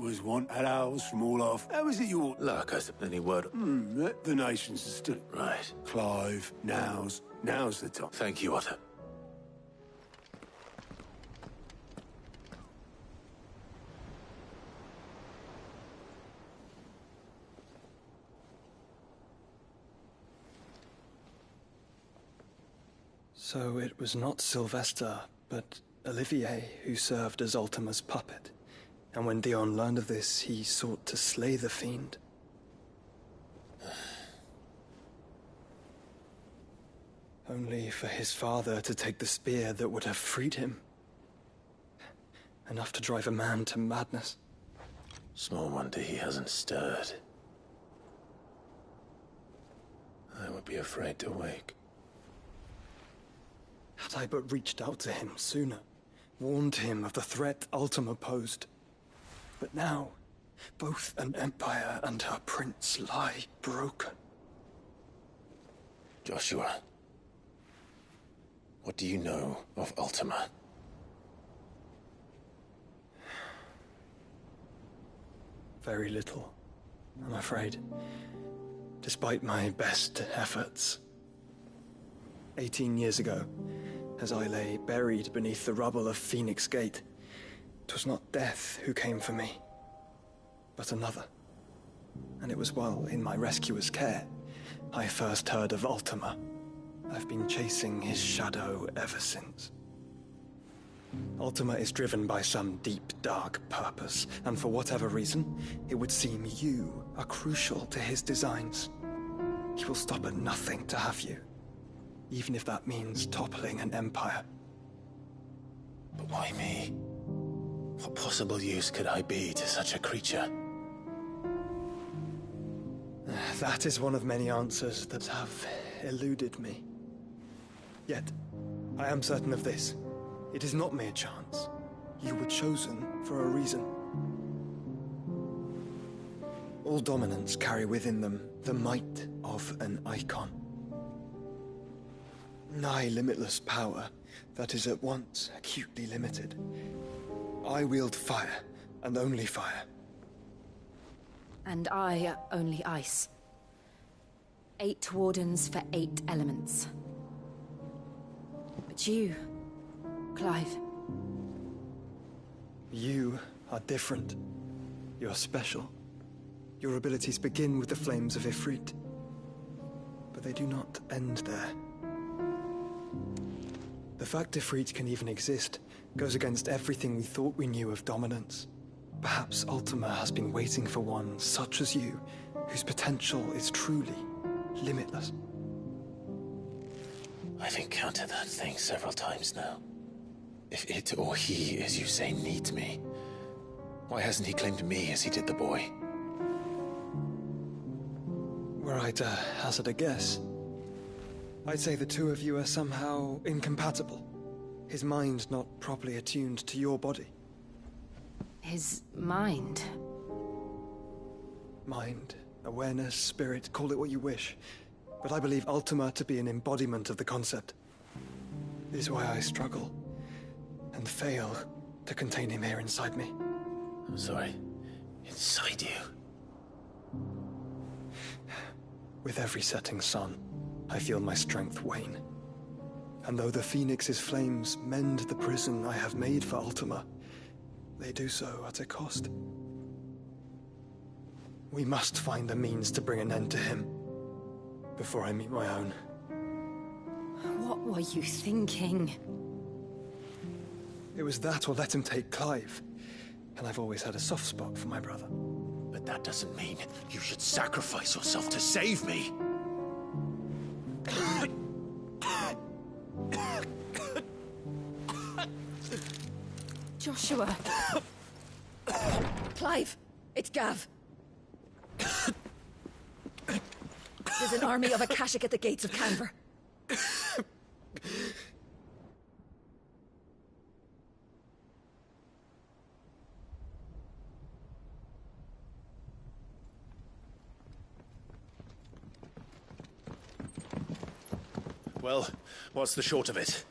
was one at ours from all off. How is it your Luck, has any word? the nations are still Right. Clive, now's the time. Thank you, Otter. So it was not Sylvester, but Olivier who served as Ultima's puppet. And when Dion learned of this, he sought to slay the fiend. Only for his father to take the spear that would have freed him. Enough to drive a man to madness. Small wonder he hasn't stirred. I would be afraid to wake. Had I but reached out to him sooner, warned him of the threat Ultima posed. But now, both an empire and her prince lie broken. Joshua, what do you know of Ultima? Very little, I'm afraid. Despite my best efforts. 18 years ago, as I lay buried beneath the rubble of Phoenix Gate, 'twas not death who came for me, but another. And it was while in my rescuer's care, I first heard of Ultima. I've been chasing his shadow ever since. Ultima is driven by some deep, dark purpose, and for whatever reason, it would seem you are crucial to his designs. He will stop at nothing to have you, even if that means toppling an empire. But why me? What possible use could I be to such a creature? That is one of many answers that have eluded me. Yet, I am certain of this. It is not mere chance. You were chosen for a reason. All dominants carry within them the might of an icon. Nigh limitless power that is at once acutely limited. I wield fire, and only fire. And I only ice. 8 wardens for 8 elements. But you, Clive. You are different. You're special. Your abilities begin with the flames of Ifrit. But they do not end there. The fact Ifrit can even exist goes against everything we thought we knew of dominance. Perhaps Ultima has been waiting for one such as you, whose potential is truly limitless. I've encountered that thing several times now. If it or he, as you say, needs me, why hasn't he claimed me as he did the boy? Were I to hazard a guess, I'd say the two of you are somehow incompatible. His mind not properly attuned to your body. His mind. Mind, awareness, spirit, call it what you wish. But I believe Ultima to be an embodiment of the concept. This is why I struggle and fail to contain him here inside me. I'm sorry. Inside you? With every setting sun, I feel my strength wane. And though the Phoenix's flames mend the prison I have made for Ultima, they do so at a cost. We must find a means to bring an end to him before I meet my own. What were you thinking? It was that or let him take Clive. And I've always had a soft spot for my brother. But that doesn't mean you should sacrifice yourself to save me. Joshua. Clive, it's Gav. There's an army of Akashic at the gates of Canver. Well, what's the short of it?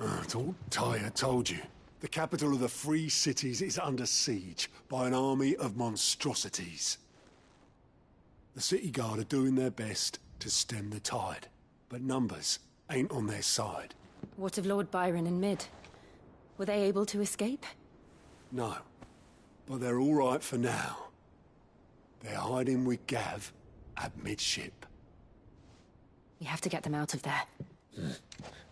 I thought Tyre told you. The capital of the Free Cities is under siege by an army of monstrosities. The City Guard are doing their best to stem the tide, but numbers ain't on their side. What of Lord Byron and Mid? Were they able to escape? No, but they're all right for now. They're hiding with Gav at midship. We have to get them out of there.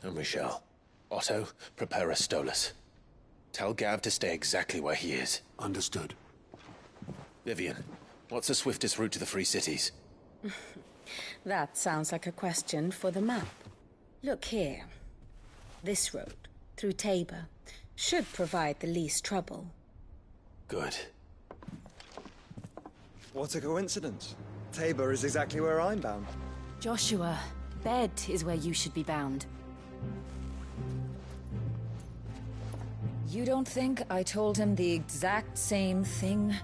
And we shall. Otto, prepare a Stolas. Tell Gav to stay exactly where he is. Understood. Vivian, what's the swiftest route to the Free Cities? That sounds like a question for the map. Look here. This road, through Tabor, should provide the least trouble. Good. What a coincidence. Tabor is exactly where I'm bound. Joshua, bed is where you should be bound. You don't think I told him the exact same thing?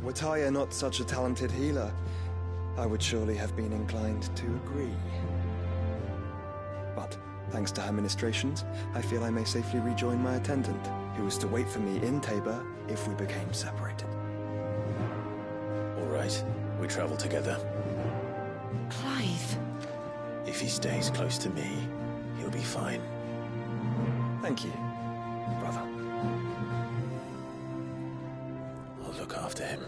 Were Tyre not such a talented healer, I would surely have been inclined to agree. But, thanks to her ministrations, I feel I may safely rejoin my attendant, who was to wait for me in Tabor if we became separated. All right, we travel together. Clive. If he stays close to me, he'll be fine. Thank you, brother. I'll look after him.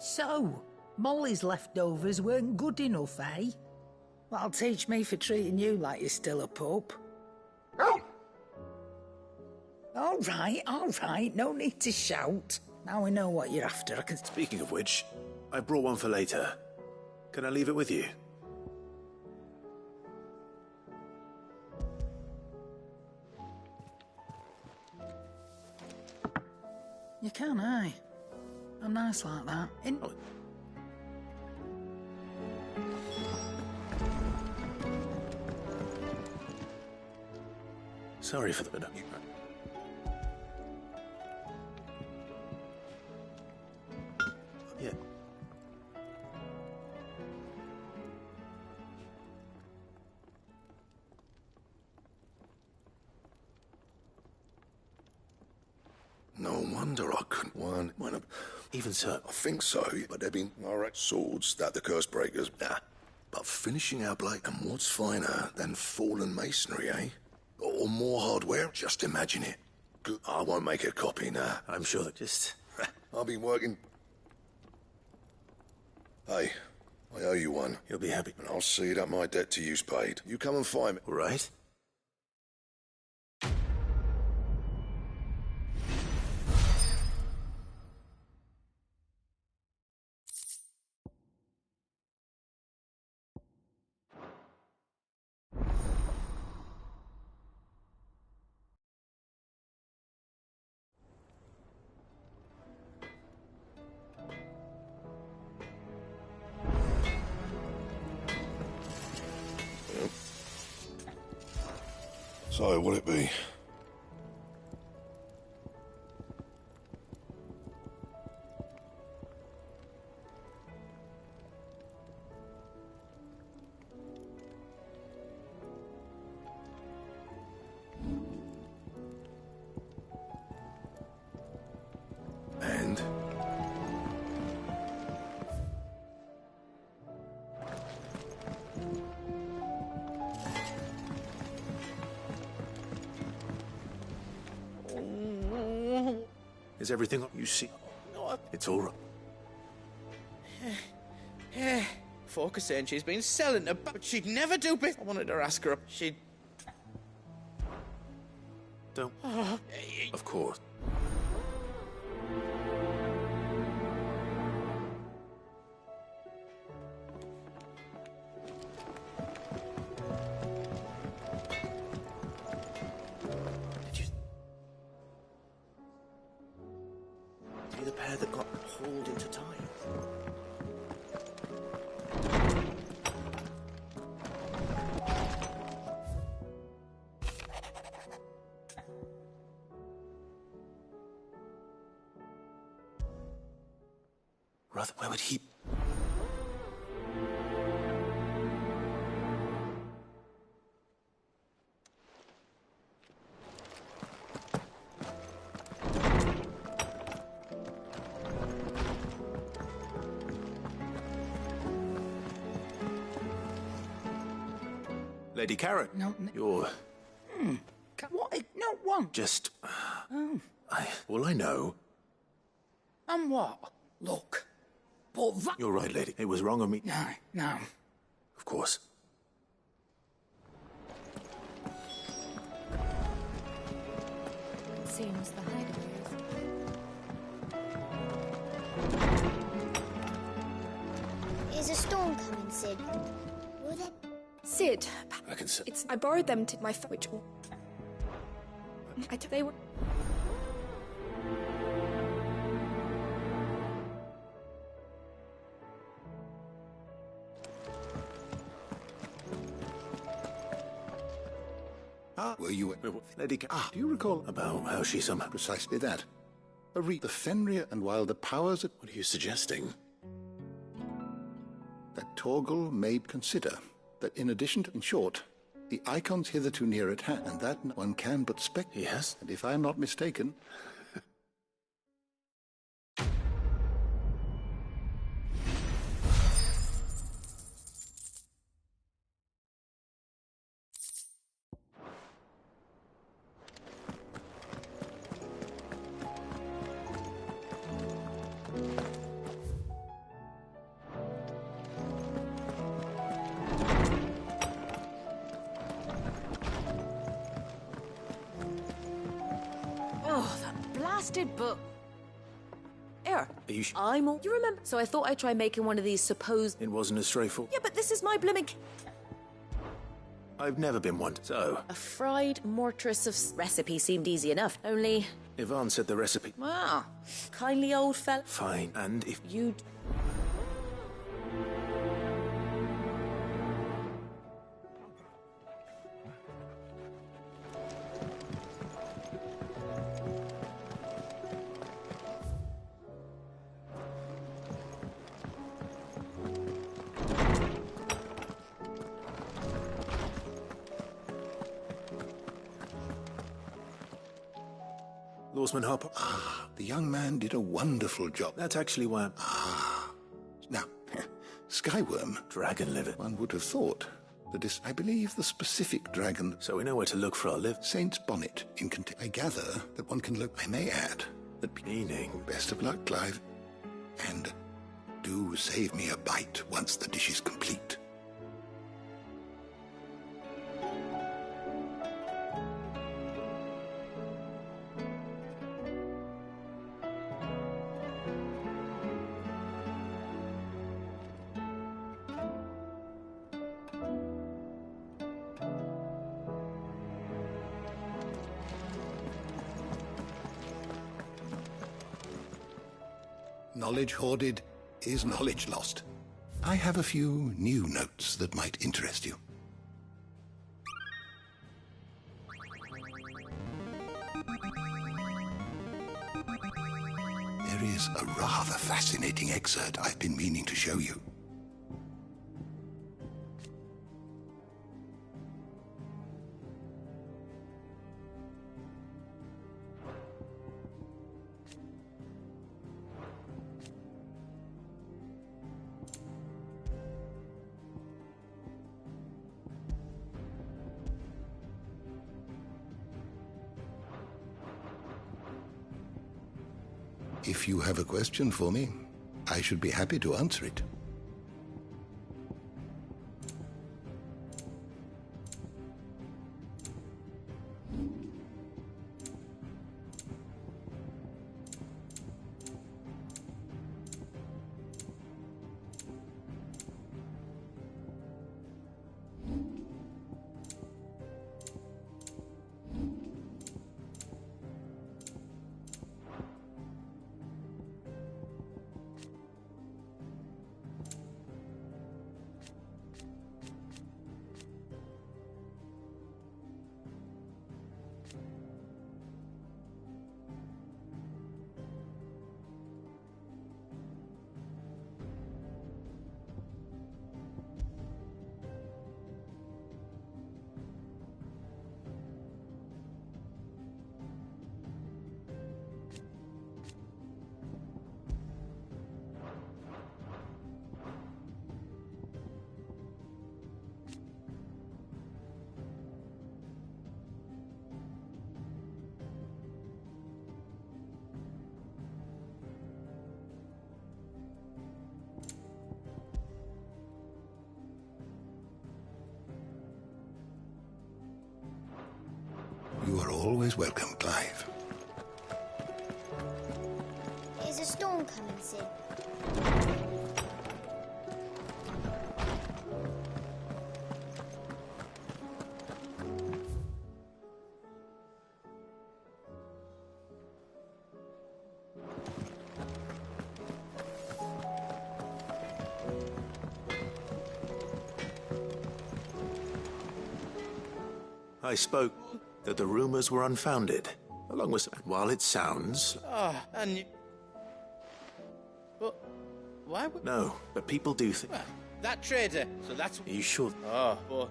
So, Molly's leftovers weren't good enough, eh? That'll teach me for treating you like you're still a pup. All right, no need to shout. Now we know what you're after, I can... Speaking of which, I brought one for later. Can I leave it with you? You can, eh? I'm nice like that. Oh. Sorry for the bit. Yeah. No wonder I couldn't one. Even so. I think so, but they've been alright swords that the curse breakers. Nah. But finishing our blade, and what's finer than fallen masonry, eh? Or more hardware? Just imagine it. I won't make a copy now. I'm sure that just... I'll be working. Hey, I owe you one. You'll be happy. And I'll see that my debt to you's paid. You come and find me. All right. So, what'll it be? And? Is everything you see? No, it's all right. Folk are saying she's been selling her, but she'd never do business. I wanted to ask her. She'd... Don't... Of course. Did you see the pair that got hauled into time? Rather, where would he... Lady Karen, No, you're what? No one. just... all I know... And what? Look. But that... You're right, lady. It was wrong of me. No. Of course. Same as the hideaway. Is a storm coming, Sid? Will there... Sid, I can say... I borrowed them to my which they were. Were you... Lady Karen... do you recall... About how she somehow... Precisely that. The Fenrir, and while the powers... What are you suggesting? That Torgal may consider that in addition to... In short, the icons hitherto near at hand, and that one can but spec... Yes? And if I am not mistaken... Oh, that blasted book. Here, Are you I'm all... You remember? So I thought I'd try making one of these supposed... It wasn't as straightforward. Yeah, but this is my blimmin'... I've never been one, so... A fried mortress of... Recipe seemed easy enough. Only... Yvonne said the recipe. Wow. Kindly old fella. Fine, and if... You'd... Lawsman Harper... The young man did a wonderful job. That's actually why I'm... Now, Skyworm... Dragon liver. One would have thought that is, I believe, the specific dragon... So we know where to look for our liver. Saint's Bonnet in I gather that one can look... I may add that... Meaning? Best of luck, Clive. And do save me a bite once the dish is complete. Knowledge hoarded is knowledge lost. I have a few new notes that might interest you. There is a rather fascinating excerpt I've been meaning to show you. If you have a question for me, I should be happy to answer it. You are always welcome, Clive. Is a storm coming, Sid? I spoke that the rumors were unfounded, along with... While it sounds... And you... But why would... No, but people do think... Well, that traitor, so that's... Are you sure? Oh, boy.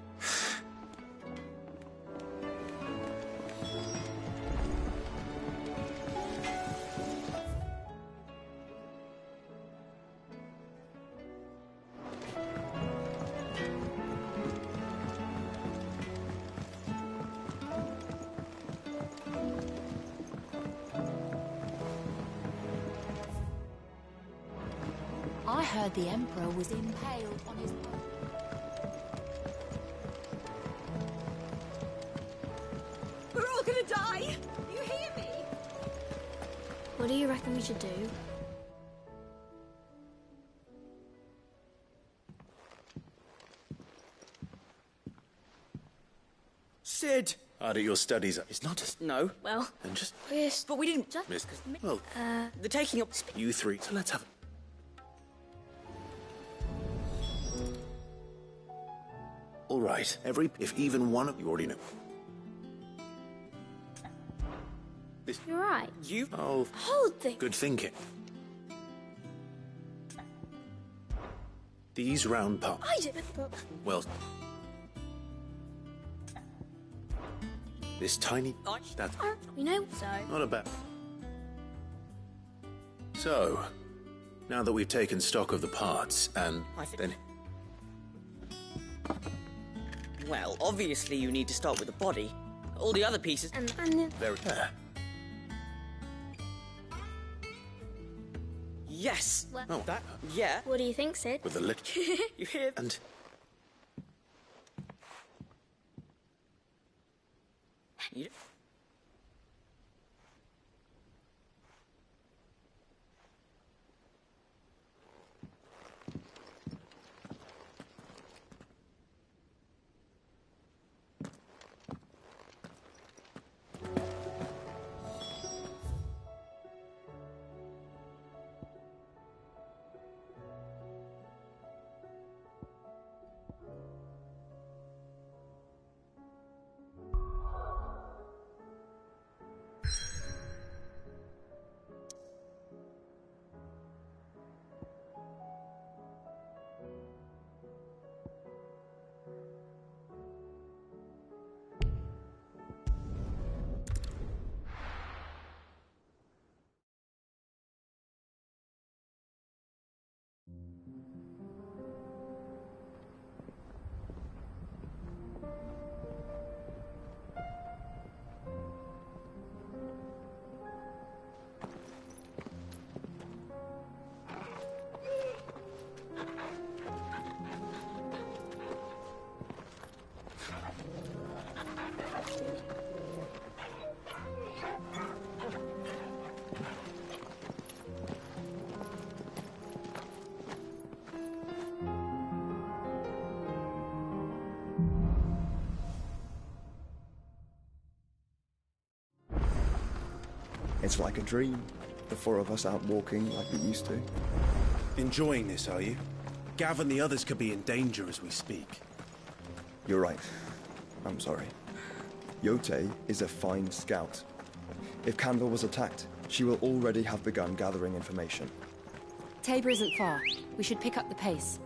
I heard the Emperor was impaled on his... We're all gonna die! You hear me? What do you reckon we should do? Sid! Hard at your studies. It's not just... No. Well, And just... but we didn't... Miss... Well, The taking up... you three. So let's have... All right. If even one of you already know. You're right. You... Oh, Hold things. good thinking. These round parts. I didn't. Well... This tiny... That's We know so. not a bad... So, now that we've taken stock of the parts, and I think- then... Well, obviously you need to start with the body. All the other pieces... And There... Yes! Well- Oh, That... Yeah. what do you think, Sid? with the lick... You hear... and... You... It's like a dream. The four of us out walking like we used to. Enjoying this, are you? Gav and the others could be in danger as we speak. You're right. I'm sorry. Yote is a fine scout. If Candle was attacked, she will already have begun gathering information. Tabor isn't far. We should pick up the pace.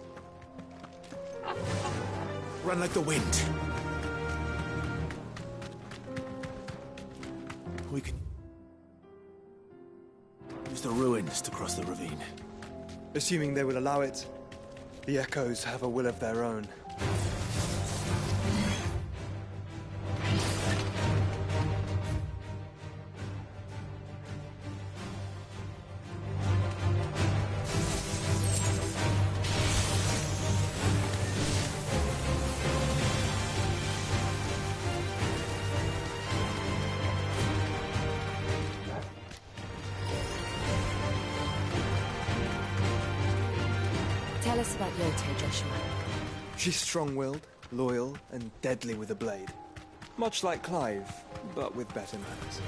Run like the wind. We can... use the ruins to cross the ravine. Assuming they will allow it, the Echoes have a will of their own. Tell us about Yote, Joshua. She's strong-willed, loyal, and deadly with a blade. Much like Clive, but with better manners.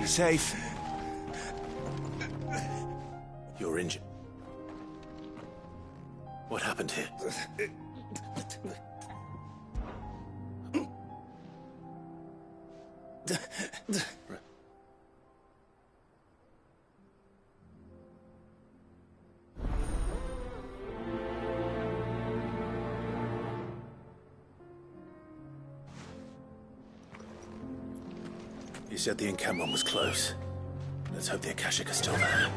Safe. You're injured. What happened here? You said the encampment was close. Let's hope the Akashic are still there.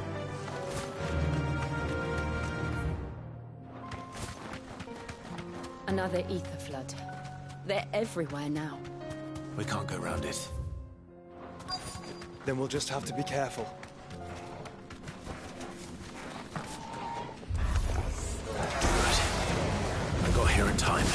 Another ether flood. They're everywhere now. We can't go round it. Then we'll just have to be careful. Right. I got here in time.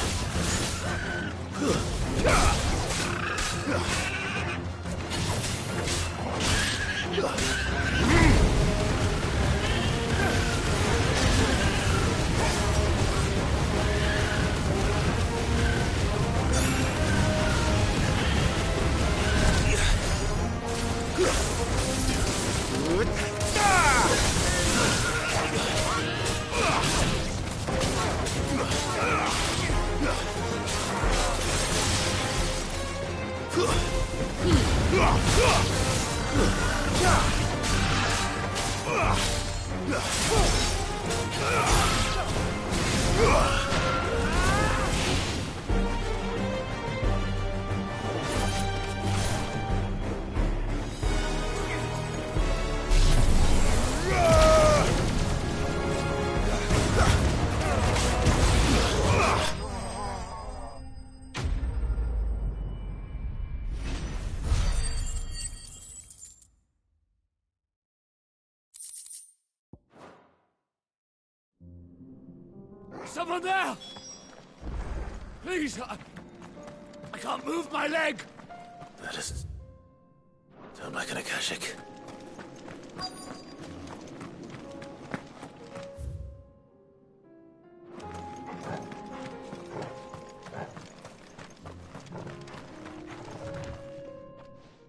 Someone there! Please, I can't move my leg! That doesn't sound like an Akashic.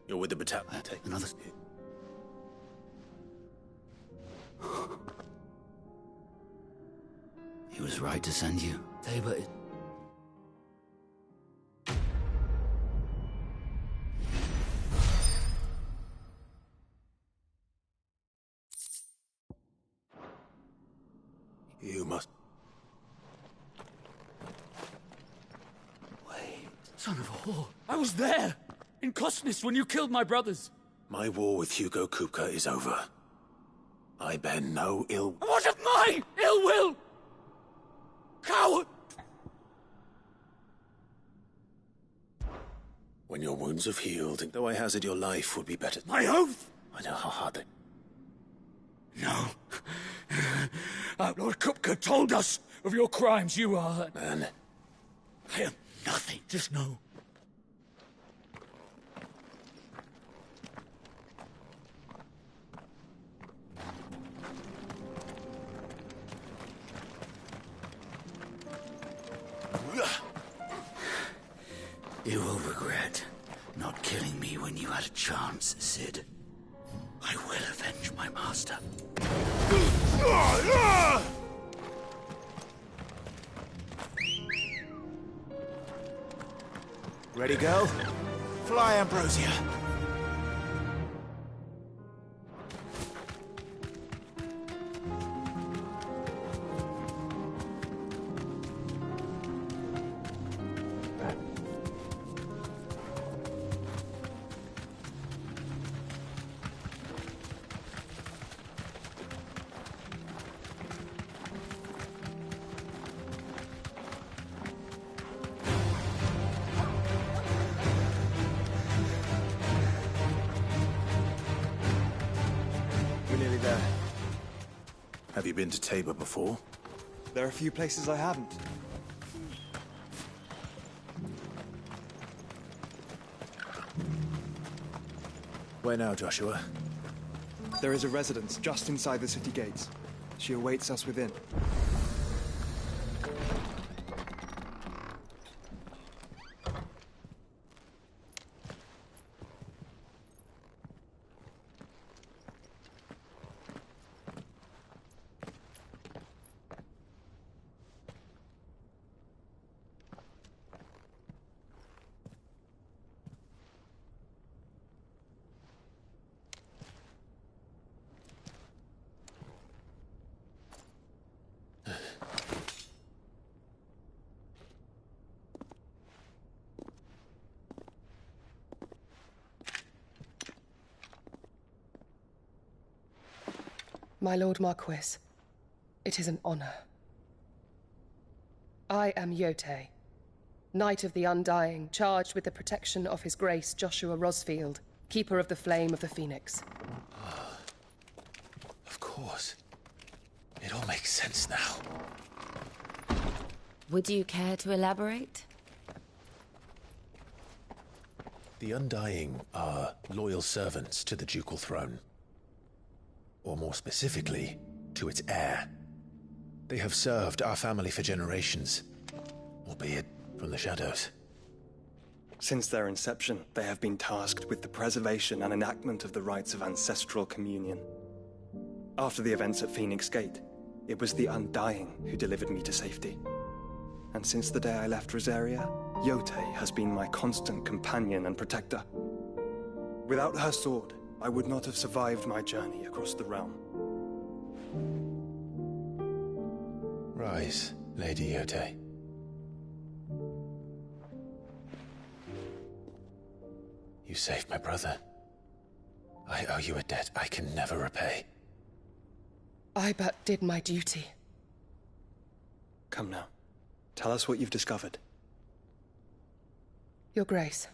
You're with the battalion. Take another. He was right to send you. Tabor. You must. Wait. Son of a whore. I was there! In Kosnis when you killed my brothers! My war with Hugo Kupka is over. I bear no ill... What of my ill will? Coward! When your wounds have healed, though I hazard your life, would be better. My oath! I know how hard they... No. Lord Kupka told us of your crimes. You are... Man. I am nothing, just know. You will regret not killing me when you had a chance, Sid. I will avenge my master. Ready, girl? Fly, Ambrosia. Have you been to Tabor before? There are a few places I haven't. Where now, Joshua? There is a residence just inside the city gates. She awaits us within. My Lord Marquis, it is an honor. I am Yote, Knight of the Undying, charged with the protection of His Grace Joshua Rosfield, Keeper of the Flame of the Phoenix. Of course. It all makes sense now. Would you care to elaborate? The Undying are loyal servants to the ducal throne. Or more specifically, to its heir. They have served our family for generations, albeit from the shadows. Since their inception, they have been tasked with the preservation and enactment of the rites of ancestral communion. After the events at Phoenix Gate, it was the Undying who delivered me to safety. And since the day I left Rosaria, Yote has been my constant companion and protector. Without her sword, I would not have survived my journey across the realm. Rise, Lady Yote. You saved my brother. I owe you a debt I can never repay. I but did my duty. Come now. Tell us what you've discovered. Your Grace.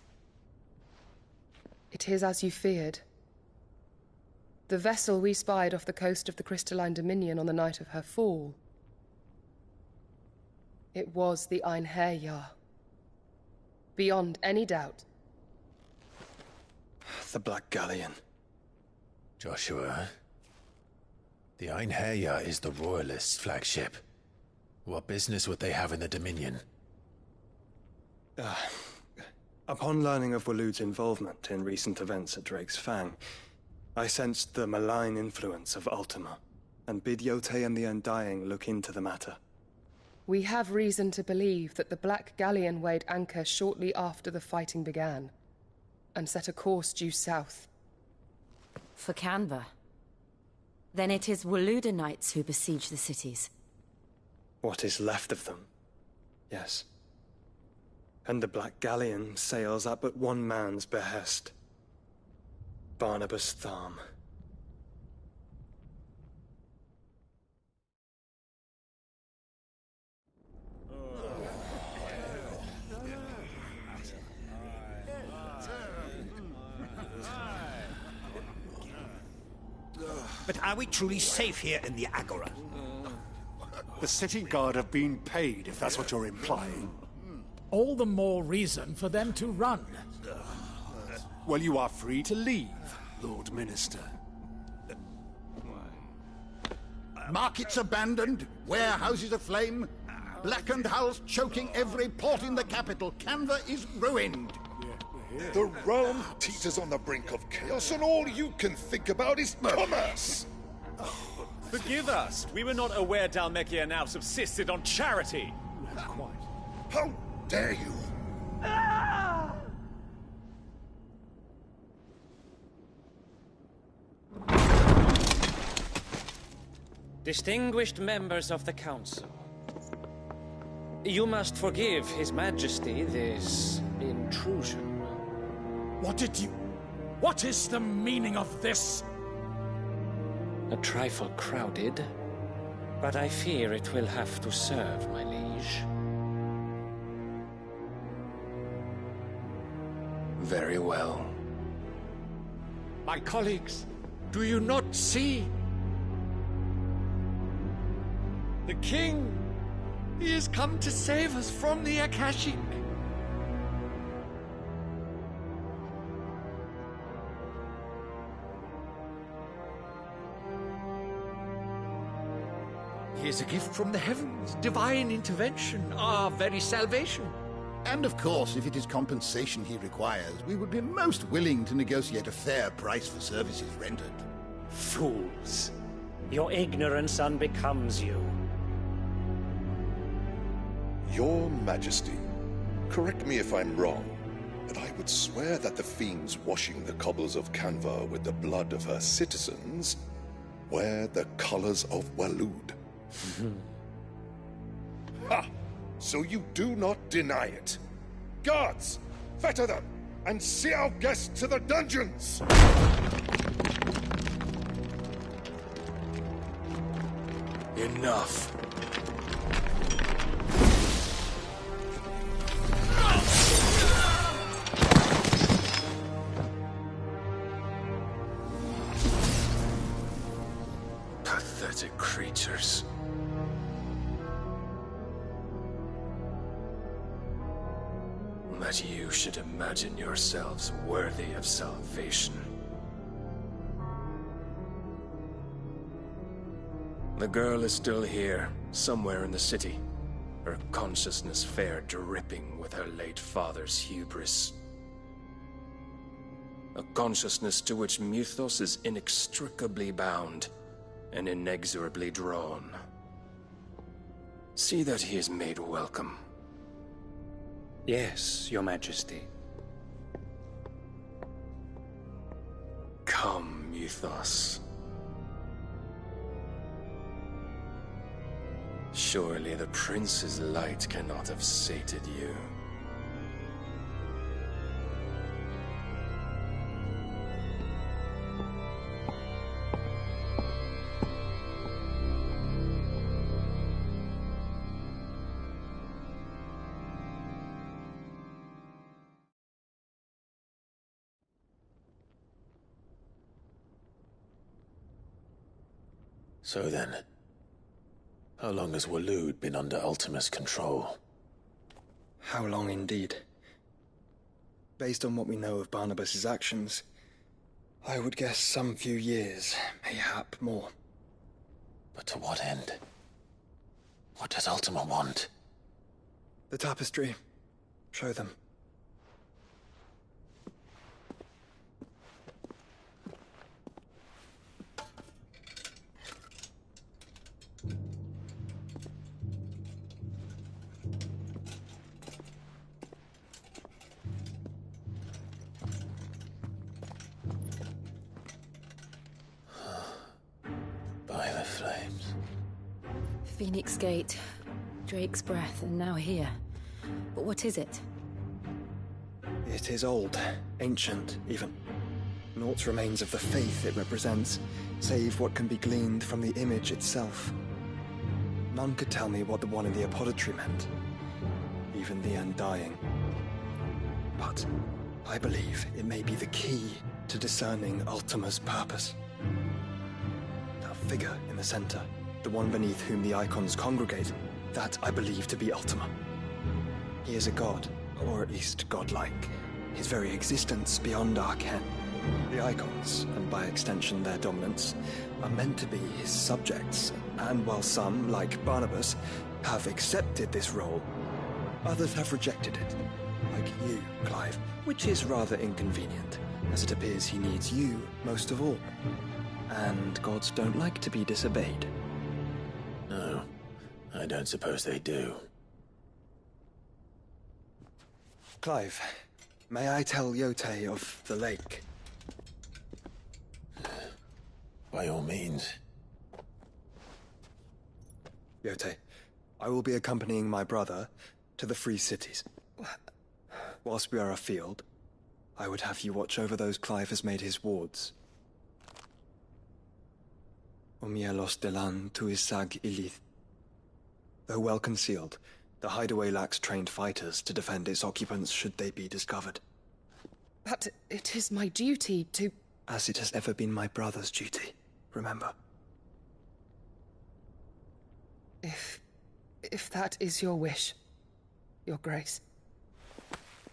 It is as you feared. The vessel we spied off the coast of the Crystalline Dominion on the night of her fall. It was the Einherjar. Beyond any doubt. The Black Galleon. Joshua, the Einherjar is the Royalists' flagship. What business would they have in the Dominion? Upon learning of Waloed's involvement in recent events at Drake's Fang, I sensed the malign influence of Ultima, and bid Yote and the Undying look into the matter. We have reason to believe that the Black Galleon weighed anchor shortly after the fighting began, and set a course due south. For Canva. Then it is Waloed knights who besiege the cities. What is left of them, yes. And the Black Galleon sails at but one man's behest. Barnabas Tharm. But are we truly safe here in the Agora? The city guard have been paid, if that's what you're implying. All the more reason for them to run. Well, you are free to leave, Lord Minister. Markets abandoned, warehouses aflame, blackened hulls choking every port in the capital. Canva is ruined. The realm teeters on the brink of chaos, and all you can think about is commerce. Forgive us. We were not aware Dhalmekia now subsisted on charity. Not quite. How dare you? Distinguished members of the Council, you must forgive His Majesty this intrusion. What is the meaning of this? A trifle crowded, but I fear it will have to serve, my liege. Very well. My colleagues, do you not see? The king! He has come to save us from the Akashic. He is a gift from the heavens, divine intervention, our very salvation. And of course, if it is compensation he requires, we would be most willing to negotiate a fair price for services rendered. Fools. Your ignorance unbecomes you. Your Majesty, correct me if I'm wrong, but I would swear that the fiends washing the cobbles of Canva with the blood of her citizens wear the colors of Waloed. Ha! So you do not deny it. Guards, fetter them, and see our guests to the dungeons! Enough. Pathetic creatures. That you should imagine yourselves worthy of salvation. The girl is still here, somewhere in the city, her consciousness fair dripping with her late father's hubris. A consciousness to which Mythos is inextricably bound and inexorably drawn. See that he is made welcome. Yes, Your Majesty. Come, Mythos. Surely the prince's light cannot have sated you. So then, how long has Waloed been under Ultima's control? How long indeed? Based on what we know of Barnabas's actions, I would guess some few years, mayhap more. But to what end? What does Ultima want? The tapestry. Show them. By the flames. Phoenix Gate, Drake's Breath, and now here. But what is it? It is old, ancient, even. Naught remains of the faith it represents, save what can be gleaned from the image itself. None could tell me what the one in the apothecary meant, even the Undying. But I believe it may be the key to discerning Ultima's purpose. That figure in the center, the one beneath whom the icons congregate, that I believe to be Ultima. He is a god, or at least godlike, his very existence beyond our ken. The icons, and by extension their dominants, are meant to be his subjects, and while some, like Barnabas, have accepted this role, others have rejected it. Like you, Clive, which is rather inconvenient, as it appears he needs you most of all. And gods don't like to be disobeyed. No, I don't suppose they do. Clive, may I tell Yote of the lake? By all means. Yote, I will be accompanying my brother to the Free Cities. Whilst we are afield, I would have you watch over those Clive has made his wards. Omielos delan tuisag ilith. Though well concealed, the hideaway lacks trained fighters to defend its occupants should they be discovered. But it is my duty to... As it has ever been my brother's duty, remember. If that is your wish, Your Grace.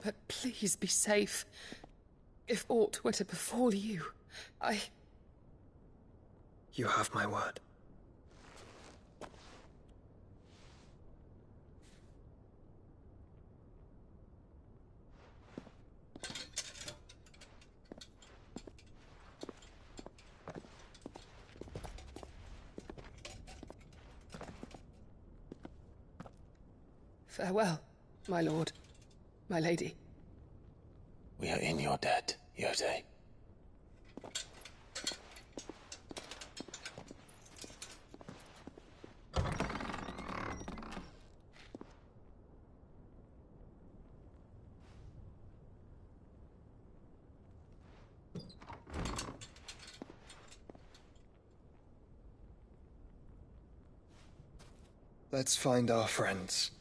But please be safe. If aught were to befall you, You have my word. Farewell, my lord, my lady. We are in your debt, Yotei. Let's find our friends.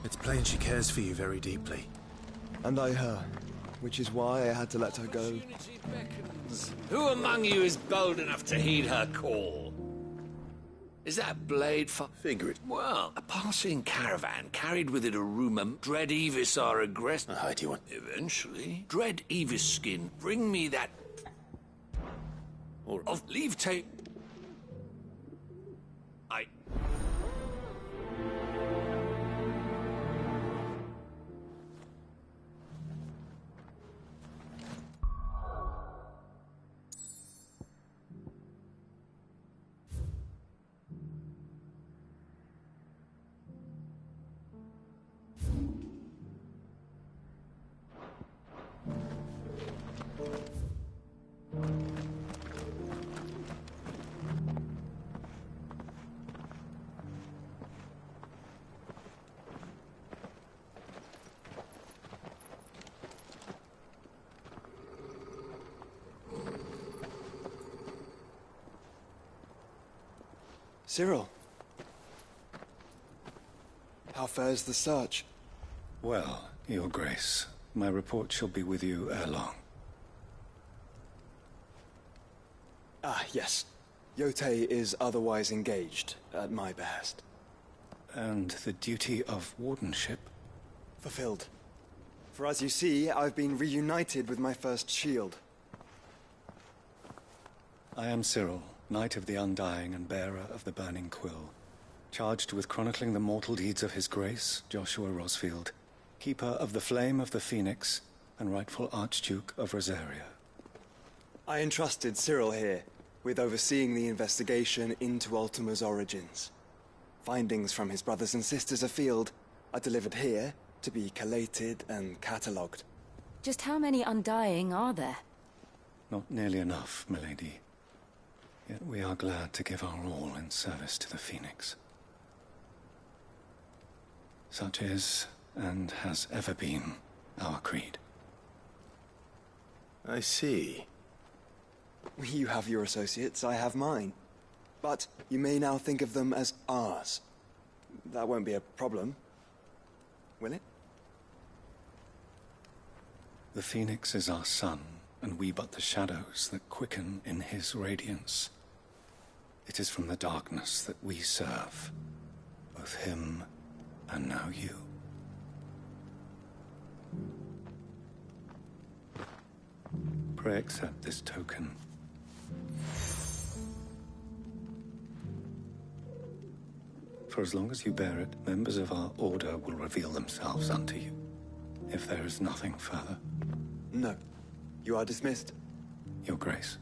It's plain she cares for you very deeply. And I her, which is why I had to let her go. Who among you is bold enough to heed her call? Is that blade for... Figure it. Well, a passing caravan carried with it a rumour Dread Evis are aggressive. How do you want? Eventually. Dread Evis skin, bring me that... Or of leave tape... Cyril. How fares the search? Well, Your Grace, my report shall be with you ere long. Ah, yes. Yotei is otherwise engaged, at my behest. And the duty of wardenship? Fulfilled. For as you see, I've been reunited with my first shield. I am Cyril, Knight of the Undying and bearer of the Burning Quill, charged with chronicling the mortal deeds of His Grace, Joshua Rosfield, keeper of the Flame of the Phoenix and rightful Archduke of Rosaria. I entrusted Cyril here with overseeing the investigation into Ultima's origins. Findings from his brothers and sisters afield are delivered here to be collated and catalogued. Just how many Undying are there? Not nearly enough, milady. Yet we are glad to give our all in service to the Phoenix. Such is, and has ever been, our creed. I see. You have your associates, I have mine. But you may now think of them as ours. That won't be a problem, will it? The Phoenix is our sun, and we but the shadows that quicken in his radiance. It is from the darkness that we serve, both him and now you. Pray accept this token. For as long as you bear it, members of our order will reveal themselves unto you, if there is nothing further. No. You are dismissed. Your Grace.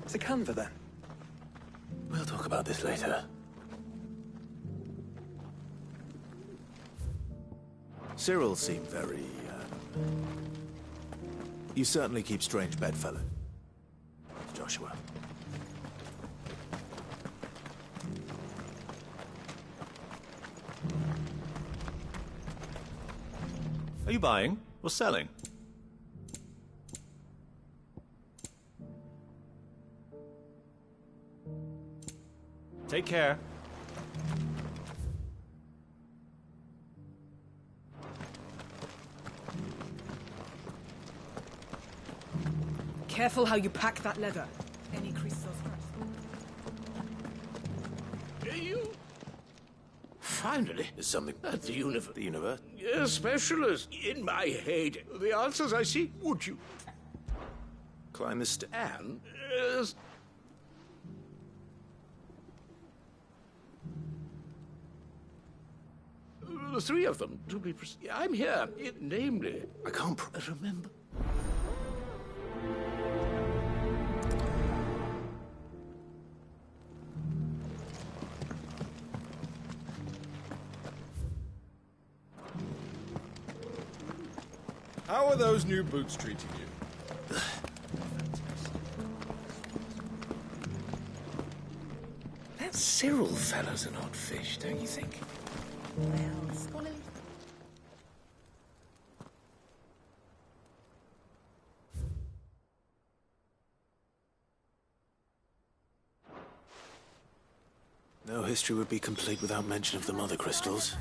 To Canva, then. We'll talk about this later. Cyril seemed very, You certainly keep strange bedfellow, Joshua. Are you buying or selling? Take care. Careful how you pack that leather. Any creases or scratches. You? Finally. There's something At the universe. The universe? A specialist. In my head. The answers I see. Would you? Climb this And... the three of them, to be precise. I'm here, namely... I can't remember. How are those new boots treating you? That Cyril fellow's an odd fish, don't you think? Well, scholarly. No history would be complete without mention of the mother crystals.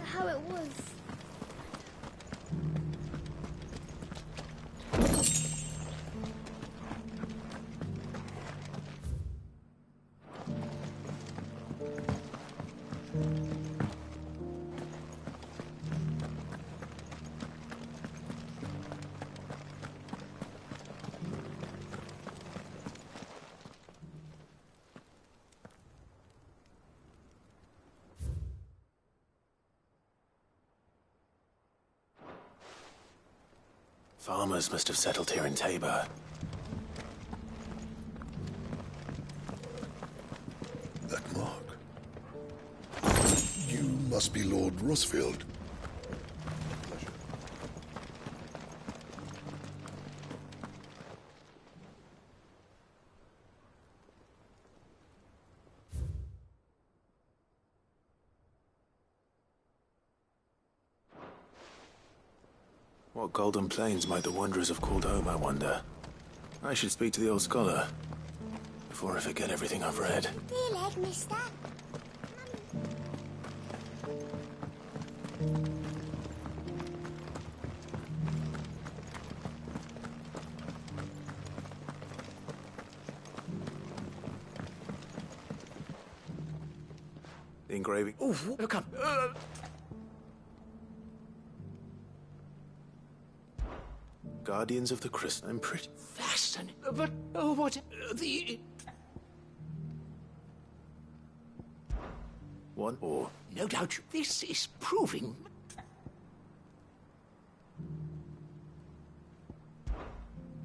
How it was. Farmers must have settled here in Tabor. That mark. You must be Lord Rosfield. Pleasure. What golden plains might the wanderers have called home, I wonder? I should speak to the old scholar before I forget everything I've read. Dear leg, mister. The engraving. Oh, come. Guardians of the Crystal. I'm pretty Fascinating. But, oh, what? The... One or No doubt this is proving...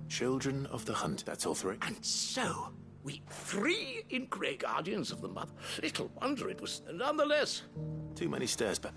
Children of the Hunt. That's all three. And so, we three in Grey Guardians of the Mother. Little wonder it was nonetheless. Too many stairs, but...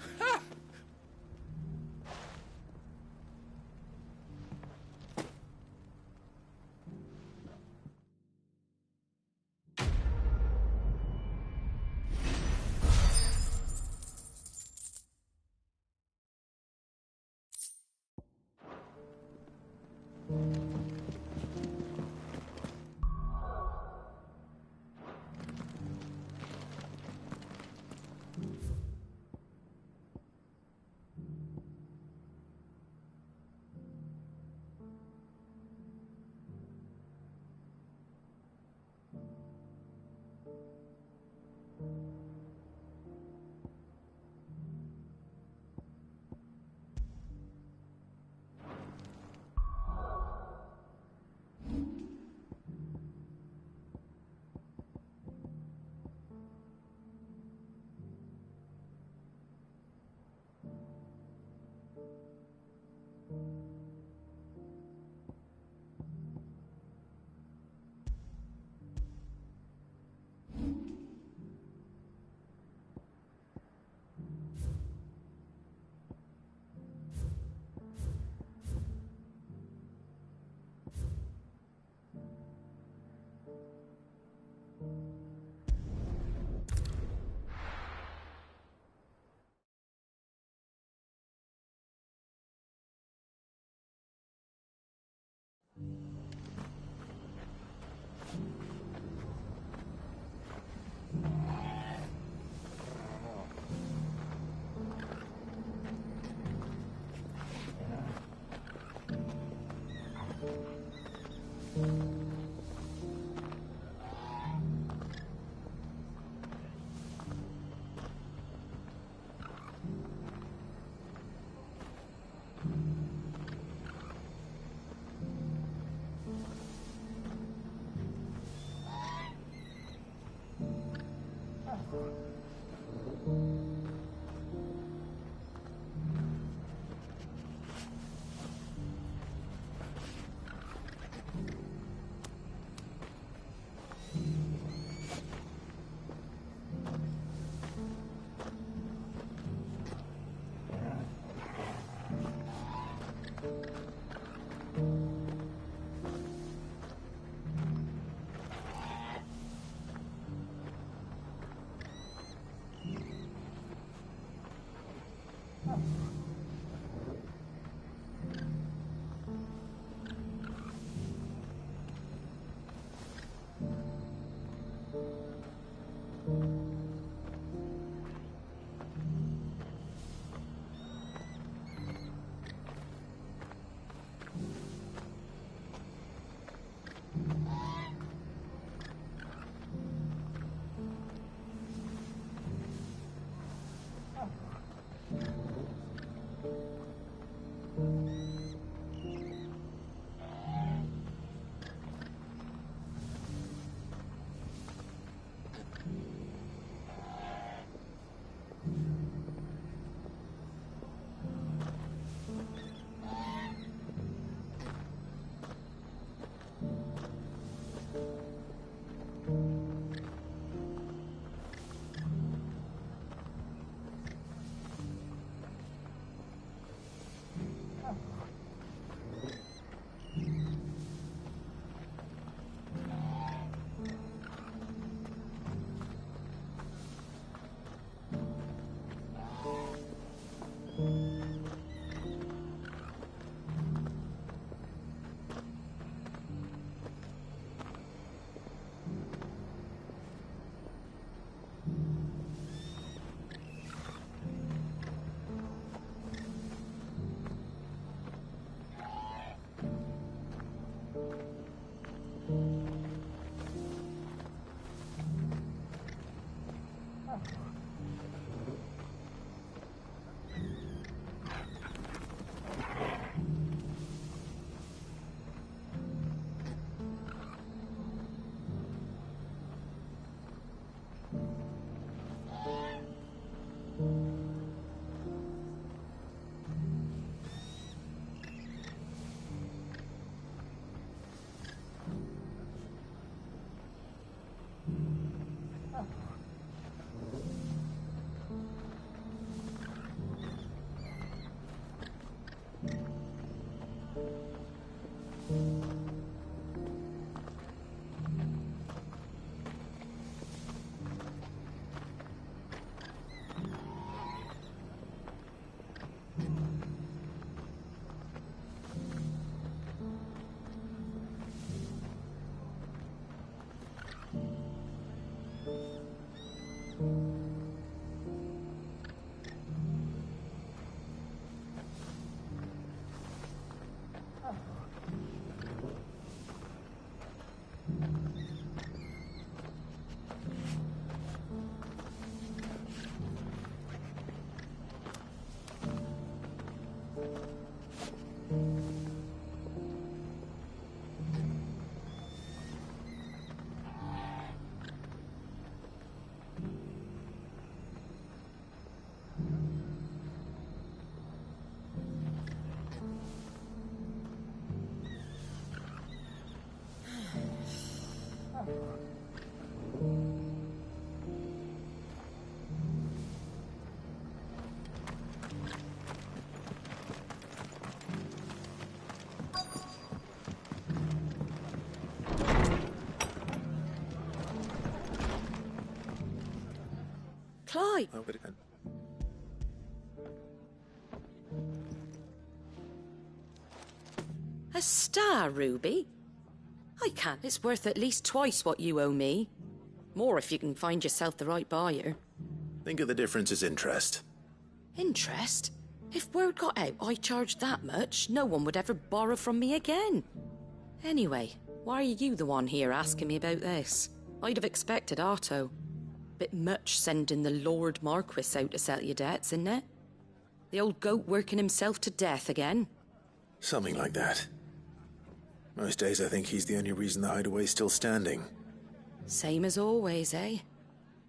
Clive! A star, Ruby? I can't. It's worth at least twice what you owe me. More if you can find yourself the right buyer. Think of the difference as interest. Interest? If word got out I charged that much, no one would ever borrow from me again. Anyway, why are you the one here asking me about this? I'd have expected Otto. Bit much sending the Lord Marquis out to settle your debts, isn't it? The old goat working himself to death again? Something like that. Most days I think he's the only reason the hideaway's still standing. Same as always, eh?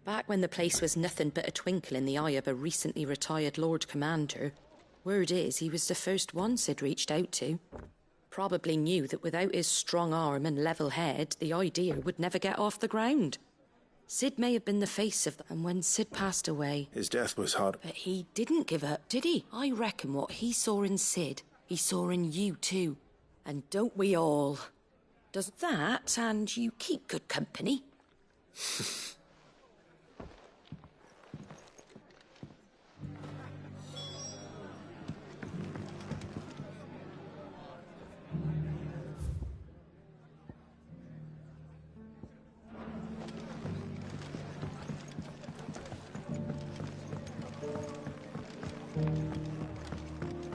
Back when the place was nothing but a twinkle in the eye of a recently retired Lord Commander, word is he was the first one Sid reached out to. Probably knew that without his strong arm and level head, the idea would never get off the ground. Sid may have been the face of them, and when Sid passed away... His death was hard. But he didn't give up, did he? I reckon what he saw in Sid, he saw in you too. And don't we all? Does that, and you keep good company?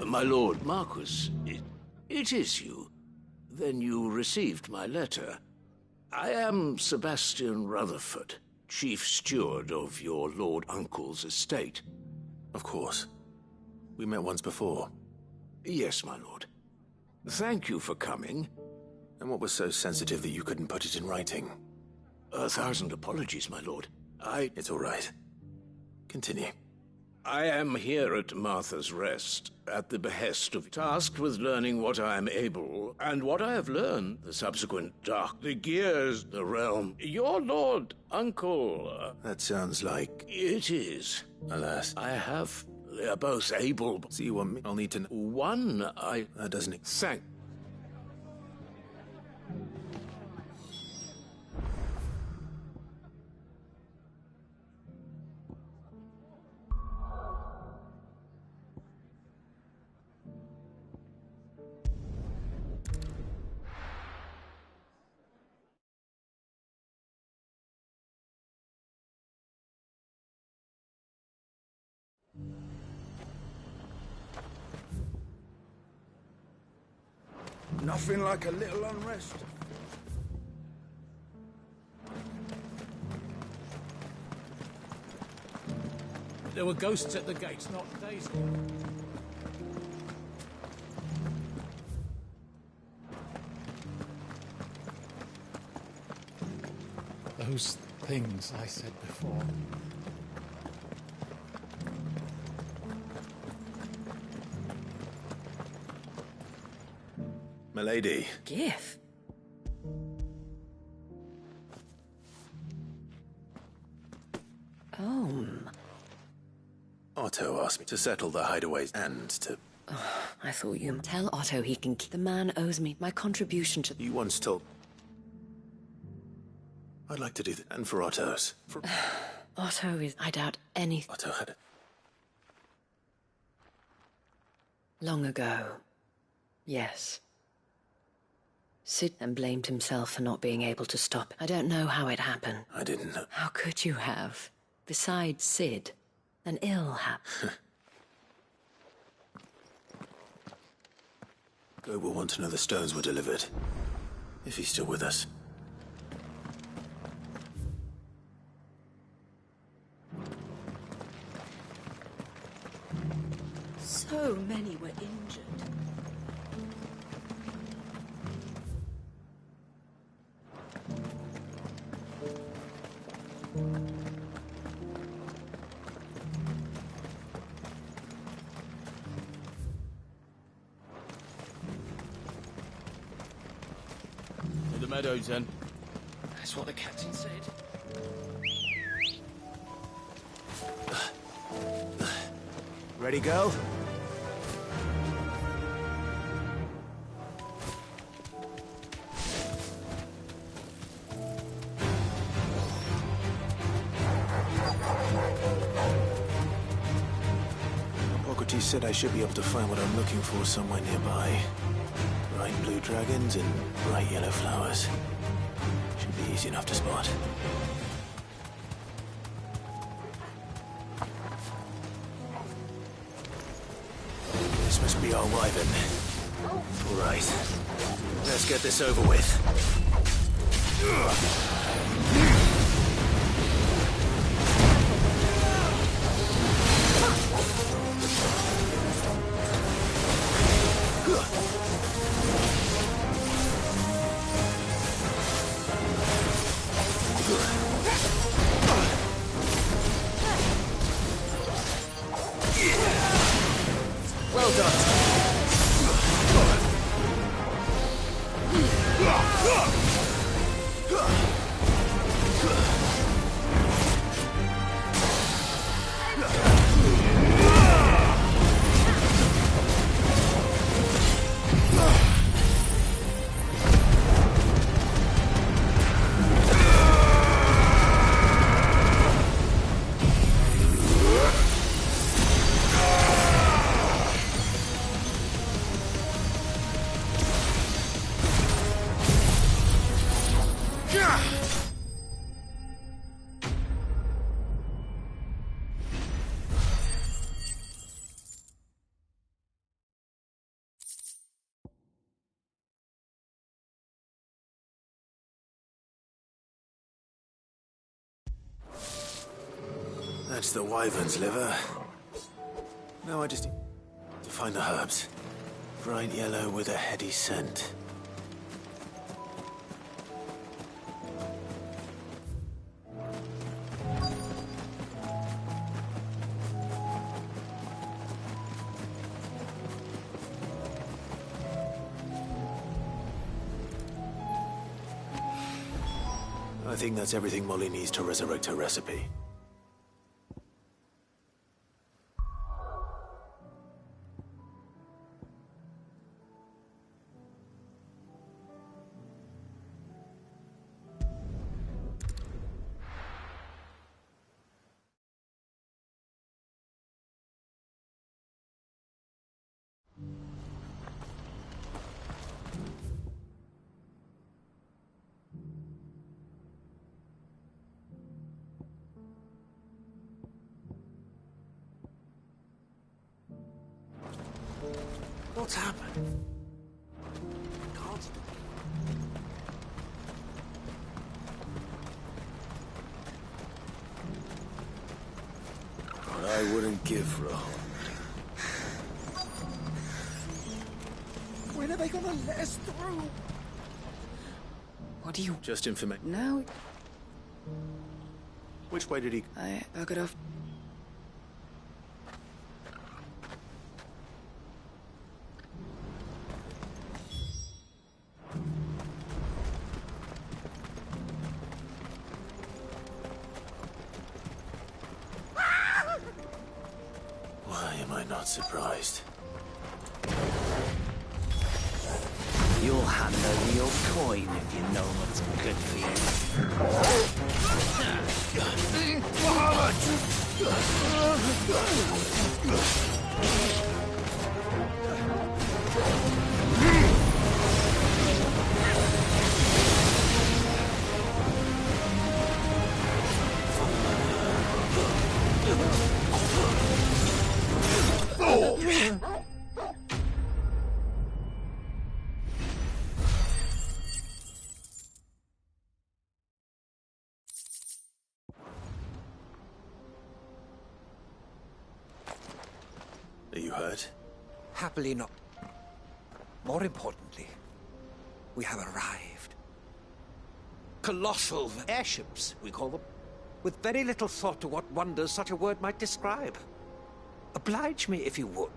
My Lord Marquis, it is you. Then you received my letter. I am Sebastian Rutherford, Chief Steward of your Lord Uncle's estate. Of course. We met once before. Yes, my lord. Thank you for coming. And what was so sensitive that you couldn't put it in writing? 1,000 apologies, my lord. It's all right. Continue. I am here at Martha's Rest, at the behest of, tasked with learning what I am able, and what I have learned, the subsequent dark, the gears, the realm. Your Lord Uncle... That sounds like... It is. Alas. They are both able... So you want me? I'll need to... That doesn't... Thank... Nothing like a little unrest. There were ghosts at the gates not days ago. Those things I said before. Milady. Gif. Otto asked me to settle the hideaways and to... Oh, I thought you... Tell Otto he can keep... The man owes me my contribution to... You once told... I'd like to do that. And for Otto's. Otto is... I doubt anything. Otto had... Long ago. Yes. Sid and blamed himself for not being able to stop. I don't know how it happened. I didn't know. How could you have? Besides Sid, an ill happened. Go will want to know the stones were delivered. If he's still with us. So many were injured. meadows, then. That's what the captain said. Ready, go? Hippocrates said I should be able to find what I'm looking for somewhere nearby. Bright blue dragons and bright yellow flowers. Should be easy enough to spot. This must be our wyvern. All right. Let's get this over with. Well done. That's the wyvern's liver. Now I just need to find the herbs. Bright yellow with a heady scent. I think that's everything Molly needs to resurrect her recipe. What's happened? Can't. What I wouldn't give for a home. When are they gonna let us through? What do you... Just information. Now... Which way did he... I buggered off. Why am I not surprised? You'll handle your coin if you know what's good for Are you hurt? Happily not. More importantly, we have arrived. Colossal airships, we call them, with very little thought to what wonders such a word might describe. Oblige me if you would.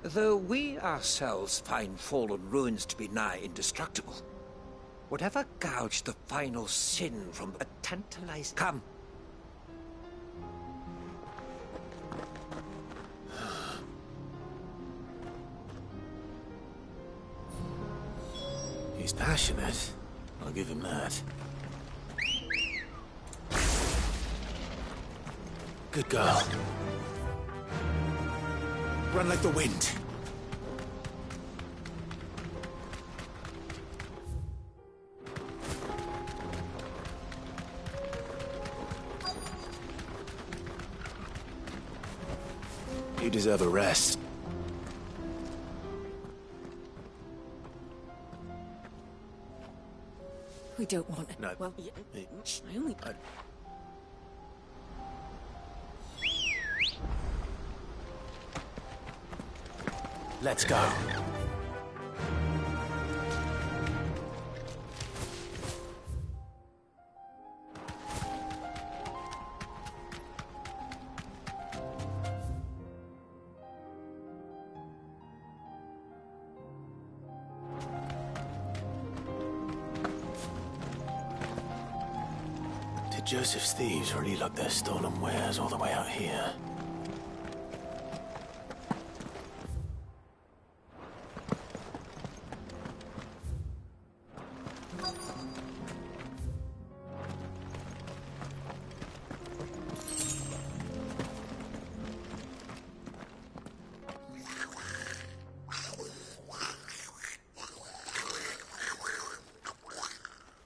Though we ourselves find fallen ruins to be nigh indestructible, Whatever gouged the final sin from a tantalized... Come. He's passionate. I'll give him that. Good girl. Run like the wind. You deserve a rest. We don't want it. No. Well, I only... Let's go. Did Joseph's thieves really lug their stolen wares all the way out here?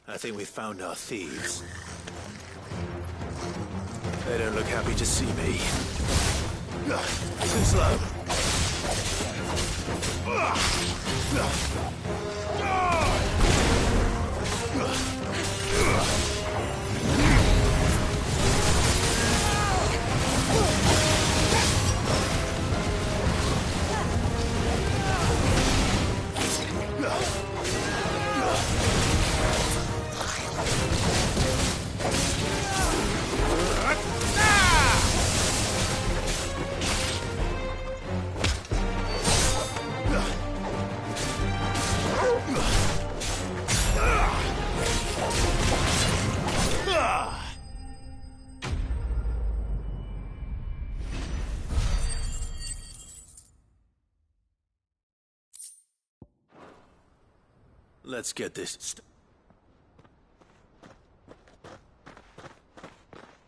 I think we found our thieves. They don't look happy to see me. Too slow. Let's get this.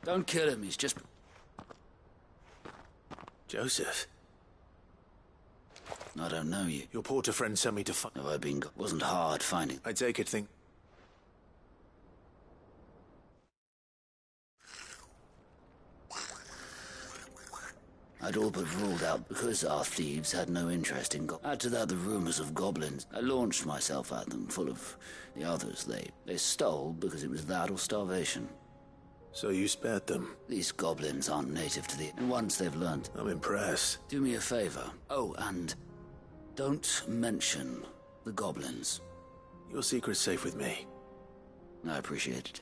Don't kill him, he's just... Joseph? I don't know you. Your porter friend sent me to find... Have I been... Wasn't hard finding... I take it, think... I'd all but ruled out because our thieves had no interest in Add to that the rumors of goblins. I launched myself at them, full of the others. They stole because it was that or starvation. So you spared them? These goblins aren't native to the... And once they've learned... I'm impressed. Do me a favor. Oh, and don't mention the goblins. Your secret's safe with me. I appreciate it.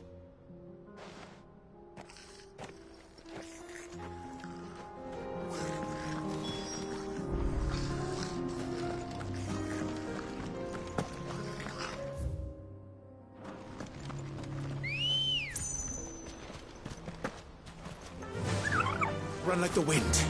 Run like the wind.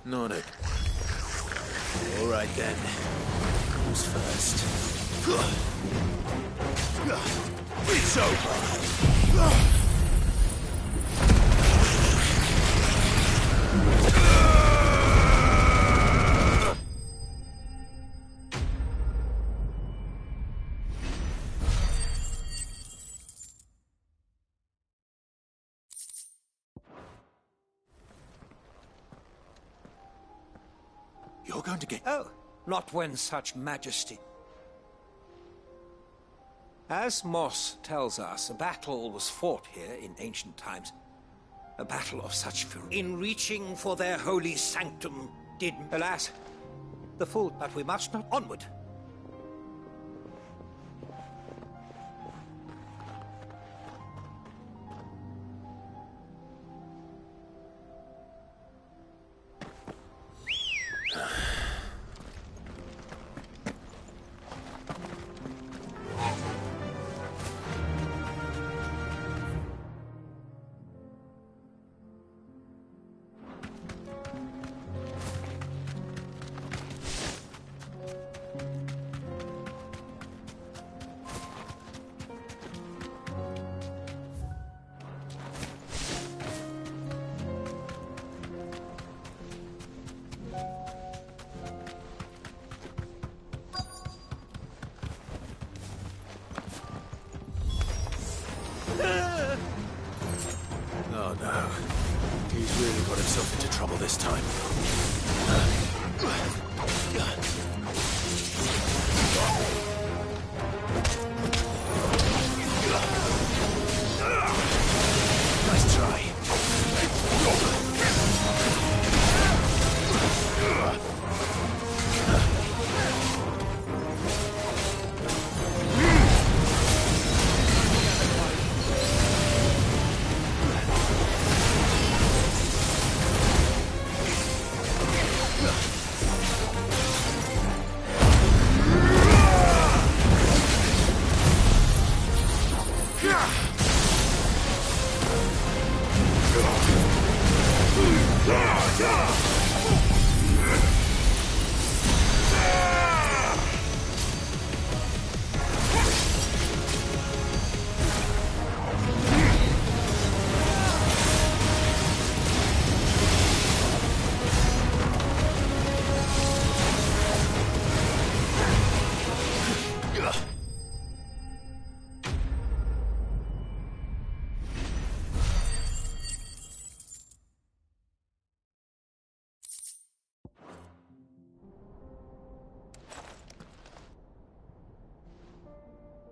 Nodded. All right then. Who's first? It's over. You're going to get... Oh, not when such majesty. As Moss tells us, a battle was fought here in ancient times. A battle of such fury. In reaching for their holy sanctum, did, alas, the fool, but we must not onward. Oh no. He's really got himself into trouble this time. Nice try.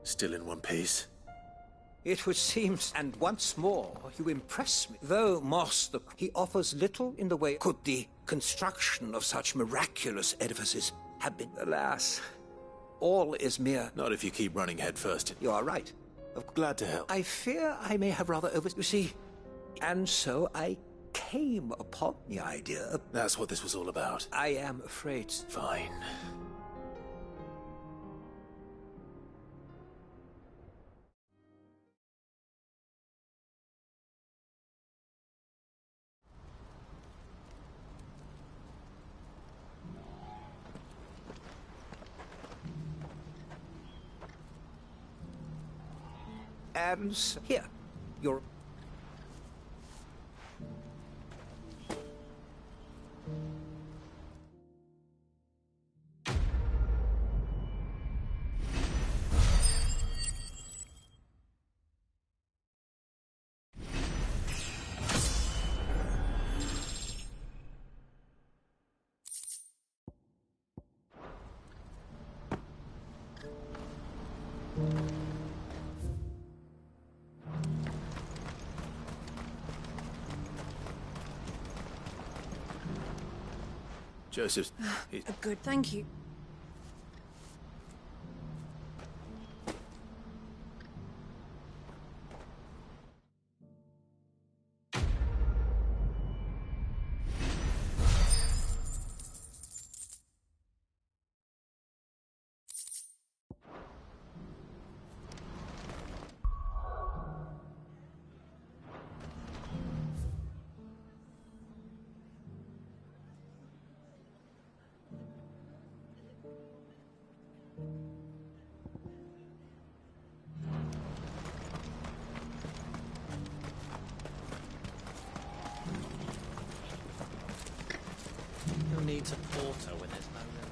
Still in one piece. It would seem, and once more, you impress me. Though Moss, he offers little in the way. Could the construction of such miraculous edifices have been, alas, all is mere... Not if you keep running head first. You are right. Glad to help. I fear I may have rather You see, and so I came upon the idea of... That's what this was all about. I am afraid... Fine. And here, you're... Joseph. Good, thank you. Who needs a porter when there's no room?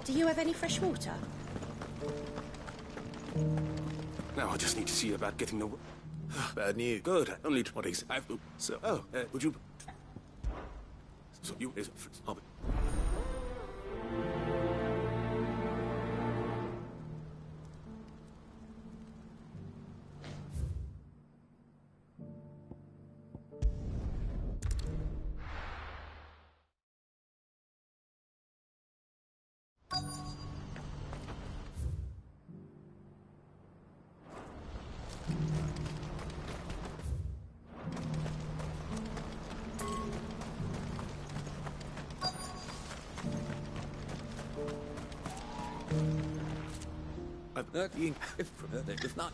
Do you have any fresh water? Now I just need to see about getting the... Bad news. Good. Only 20s. So... Oh, would you... So you... If not.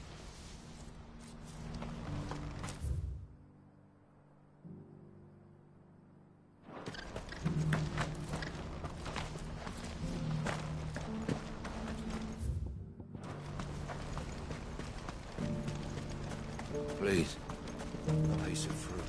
Please, a piece of fruit.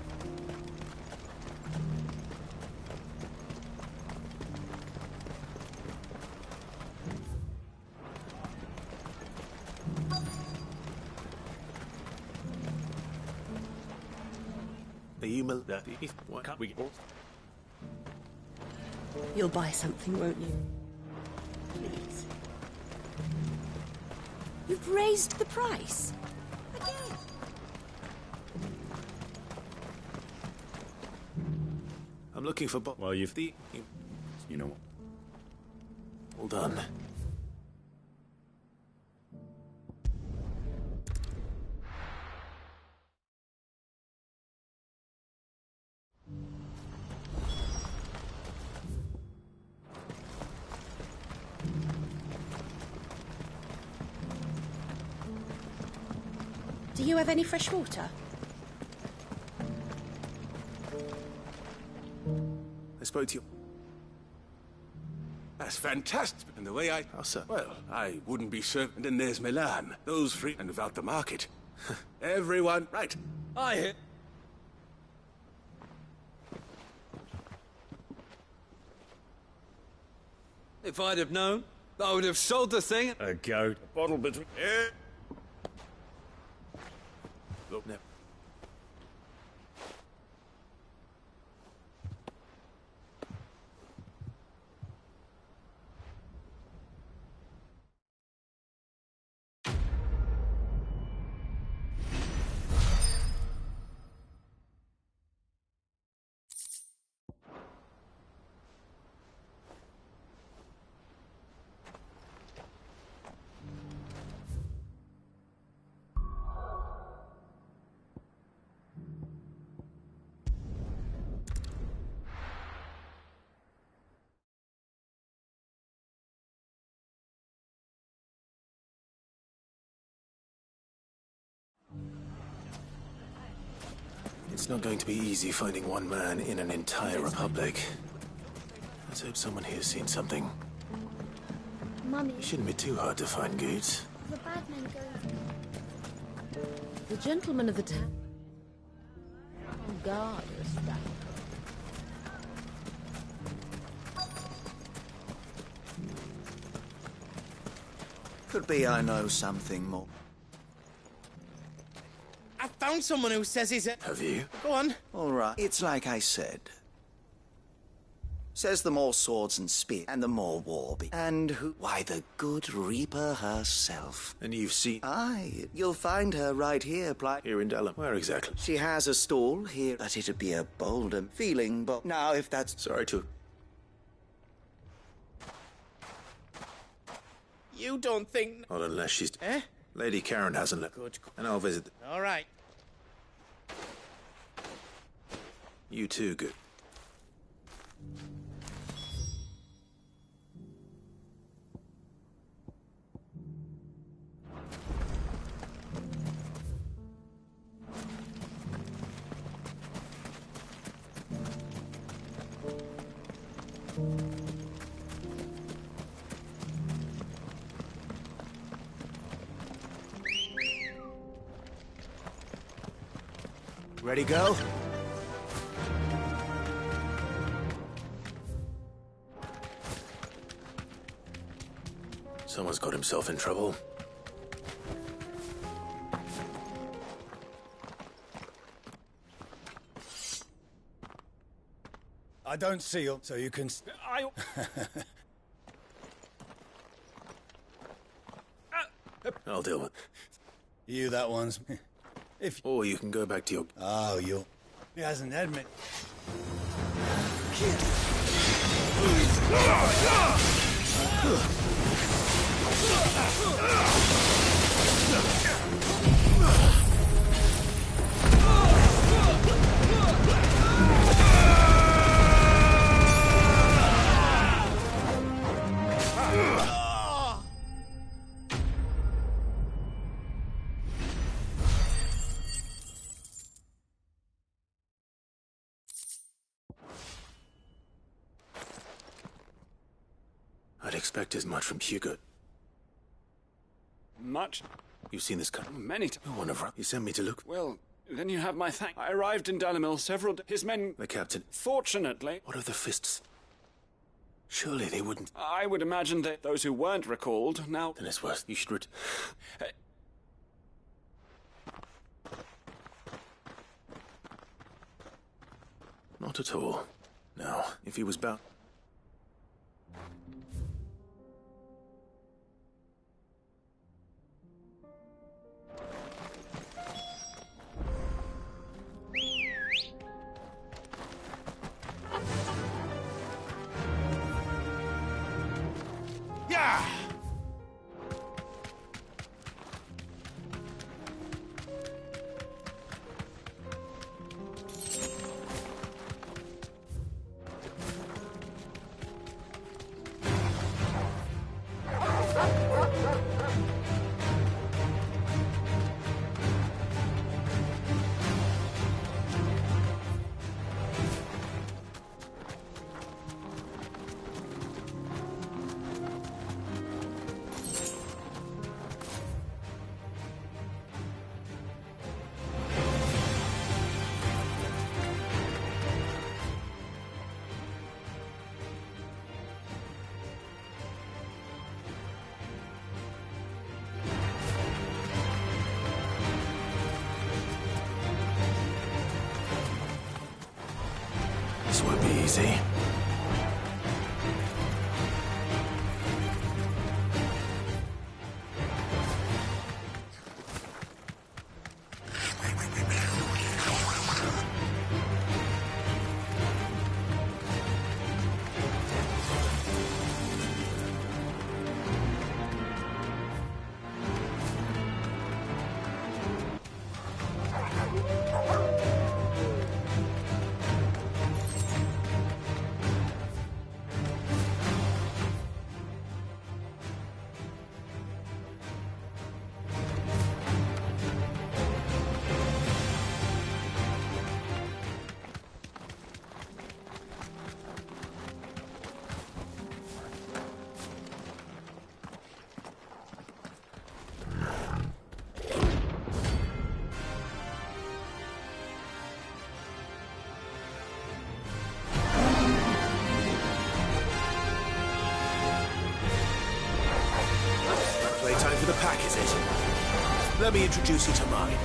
What can't we? You'll buy something, won't you? Please. You've raised the price. Again. I'm looking for Well, you've the... You know what? All done. Do you have any fresh water? I spoke to you. That's fantastic. And the way I... How so? Well, I wouldn't be certain. And then there's Milan. Those three. And without the market. Everyone... Right. I hear... If I'd have known, I would have sold the thing. A goat. A bottle between... Look, now. It's not going to be easy finding one man in an entire republic. Let's hope someone here's seen something. Mummy. It shouldn't be too hard to find goods. The bad men go. The gentleman of the town. On guard or stuff. Could be I know something more. I found someone who says he's a... Have you? Go on. All right. It's like I said. Says the more swords and spears, and the more war be. And who? Why, the good Reaper herself. And you've seen... Aye, you'll find her right here, Here in Dallum. Where exactly? She has a stall here, but it'd be a bolder feeling, but now if that's... Sorry to... You don't think... Not unless she's... Eh? Lady Karen hasn't left. Good. And I'll visit... All right. You too, good. Ready, go? Someone's got himself in trouble. I don't seal, so you can... I'll deal with... You that one's... If... Or you can go back to your... Oh, you'll... He hasn't admitted... I'd expect as much from Hugo. Much? You've seen this cut? Many times. No one of you sent me to look. Well, then you have my thanks. I arrived in Dalimil several days. His men... The captain. Fortunately... What of the fists? Surely they wouldn't... I would imagine that those who weren't recalled now... Then it's worse. You should... Not at all. Now, if he was bound... Yeah! This won't be easy. Playtime for the pack, is it? Let me introduce you to mine.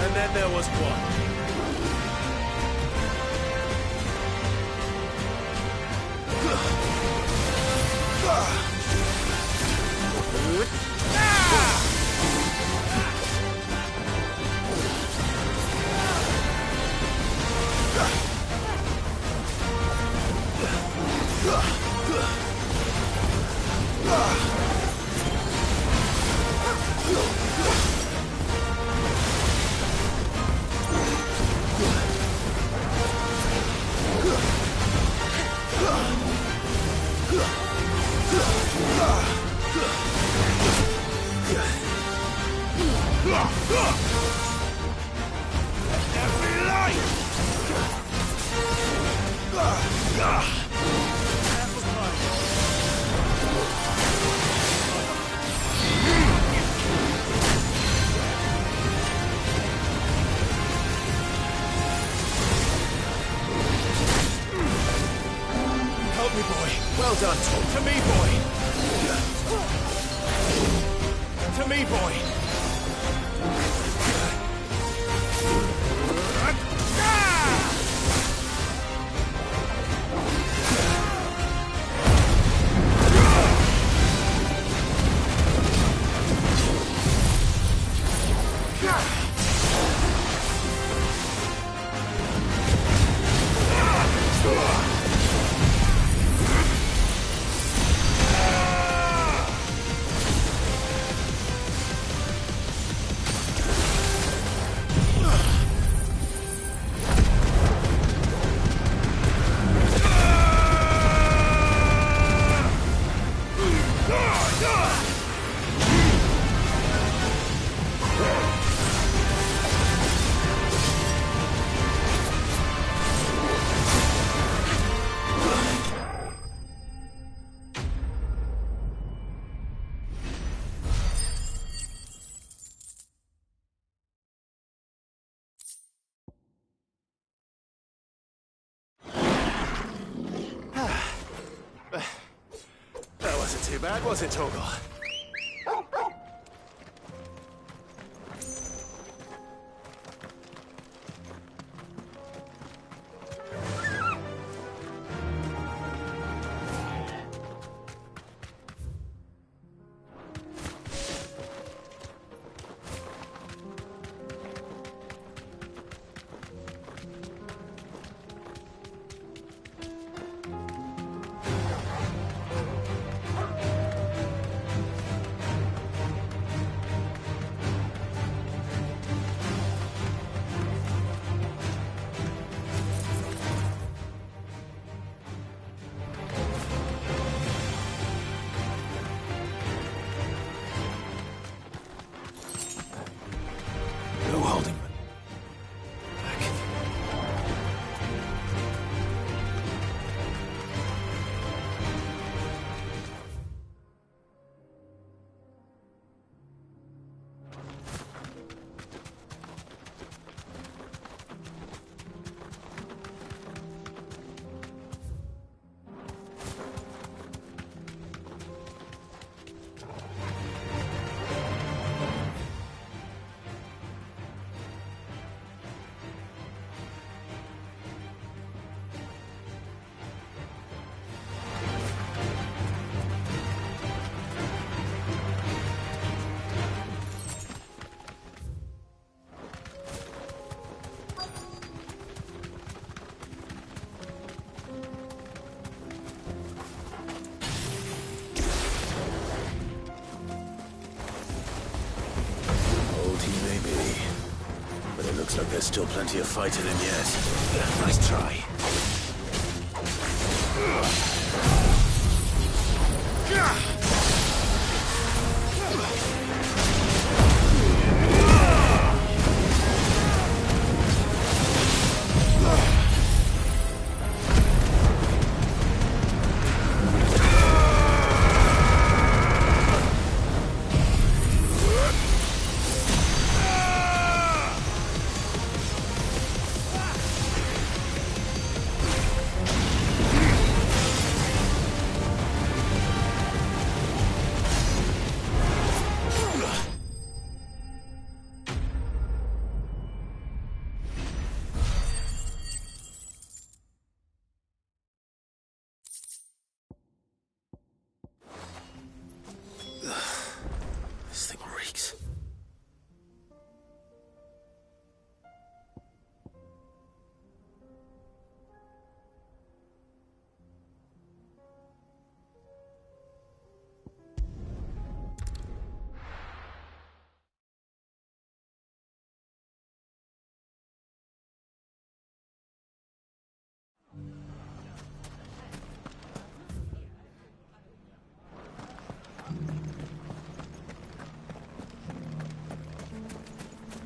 And then there was one. Help me, boy. Well done. To me, boy. To me, boy. That wasn't too bad, was it, Torgal? No holding back. Looks like there's still plenty of fight in him yet. Nice try.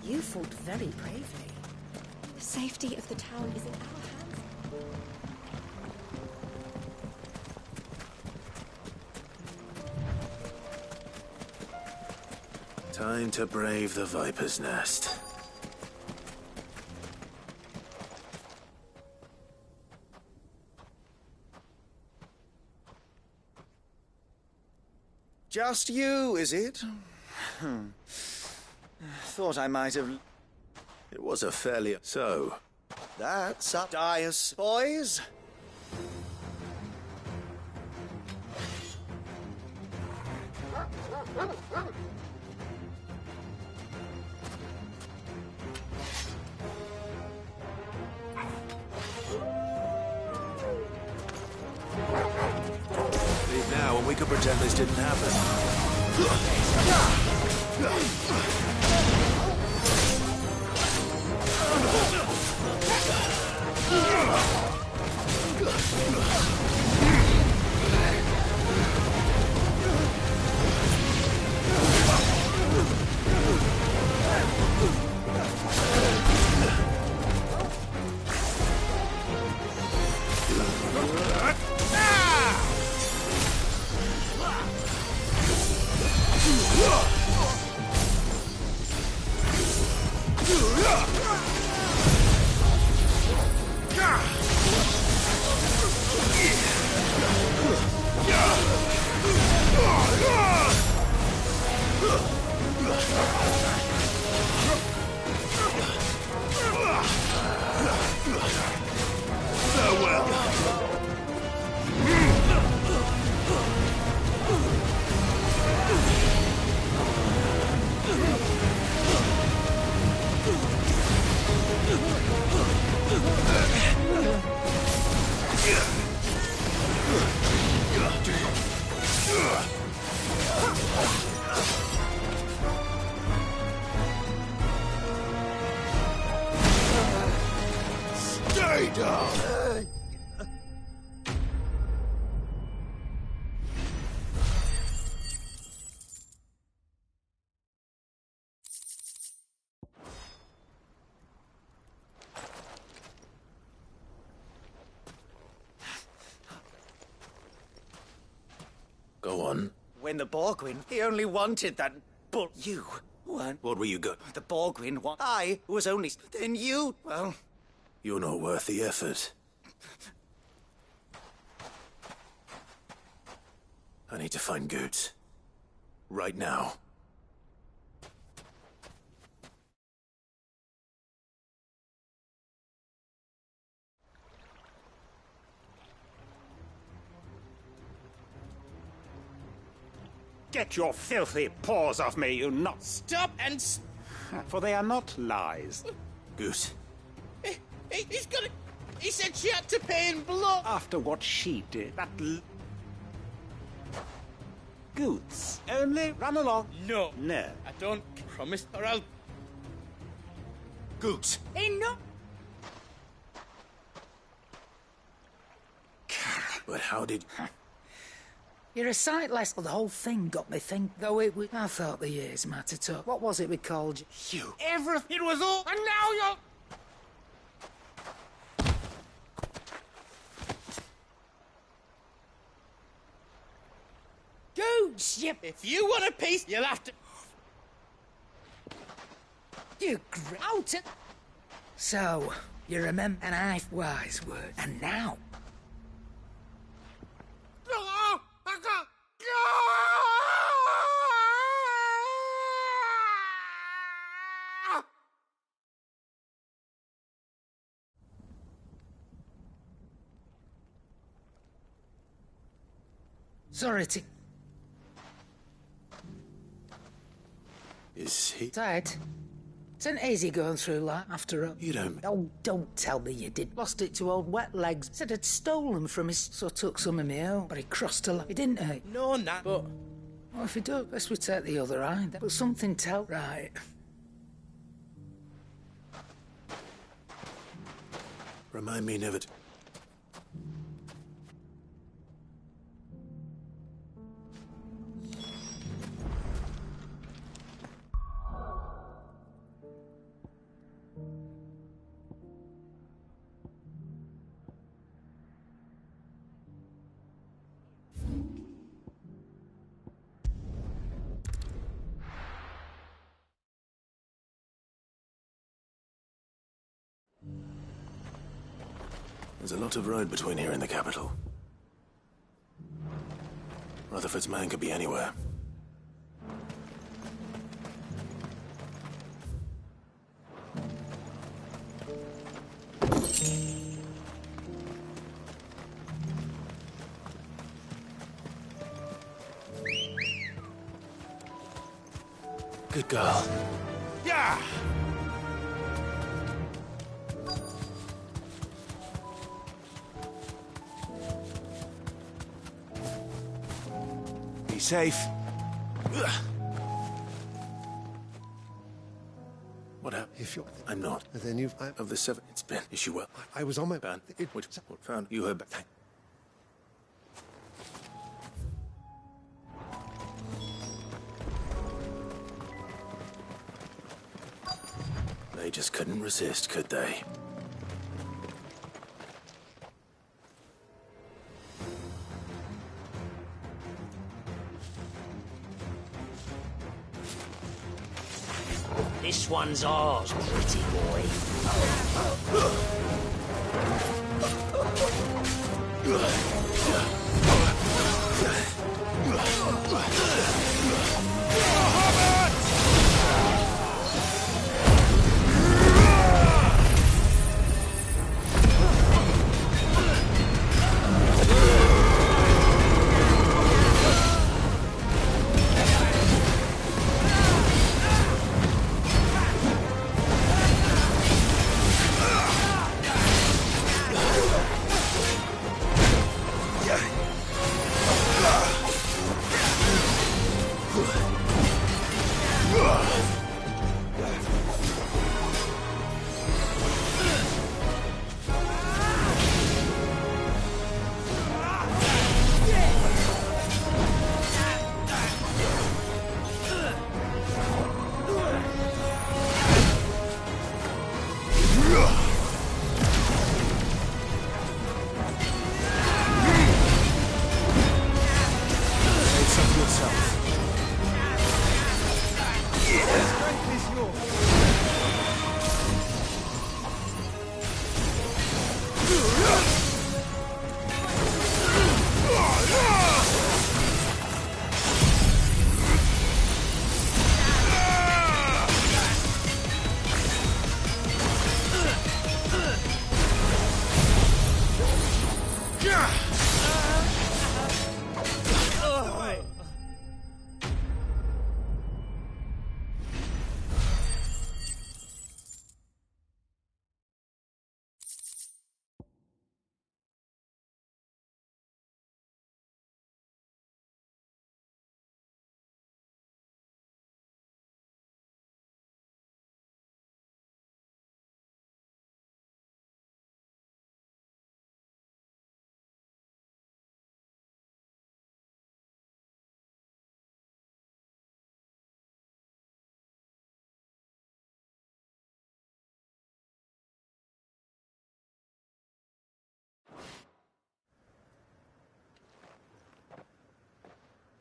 You fought very bravely. The safety of the town is in our hands. Time to brave the Viper's Nest. Just you, is it? Thought I might have... It was a fairly... So... That's up, Dias, boys. Leave now and we could pretend this didn't happen. Stay down! Go on. When the Borgwyn, he only wanted that... But you weren't... What were you good? The Borgwyn I was only... Then you... Well... You're not worth the effort. I need to find Goots. Right now. Get your filthy paws off me, you not... Stop and... For they are not lies. Goose. He's got it. He said she had to pay in blood. After what she did, that... Goots, only run along. No. No. I don't promise or I'll... Goots. Enough. But how did... You're a sight less. Well, the whole thing got me thinking. Though it was... I thought the years mattered up. What was it we called you? You. Everything. It was all... And now you're... Goots, yep. If you want a piece, you'll have to... You grouted. So, you remember an wise word. And now... Sorry to... Is he... Tight. It's an easy going through life after all. You don't... Oh, don't tell me you did. Lost it to old wet legs. Said I'd stolen from his... So I took some of me own. But he crossed a line. He didn't he? No, not. But... Well, if he does, best we take the other eye. But something tell... Right. Remind me never to... There's a lot of road between here and the capital. Rutherford's man could be anywhere. Good girl. Yeah! Be safe. What happened? If you're... I'm not. Then you've... Of the 7, it's been. Is she well? I was on my... Ban. What found? You heard back. They just couldn't resist, could they? This one's ours, pretty boy.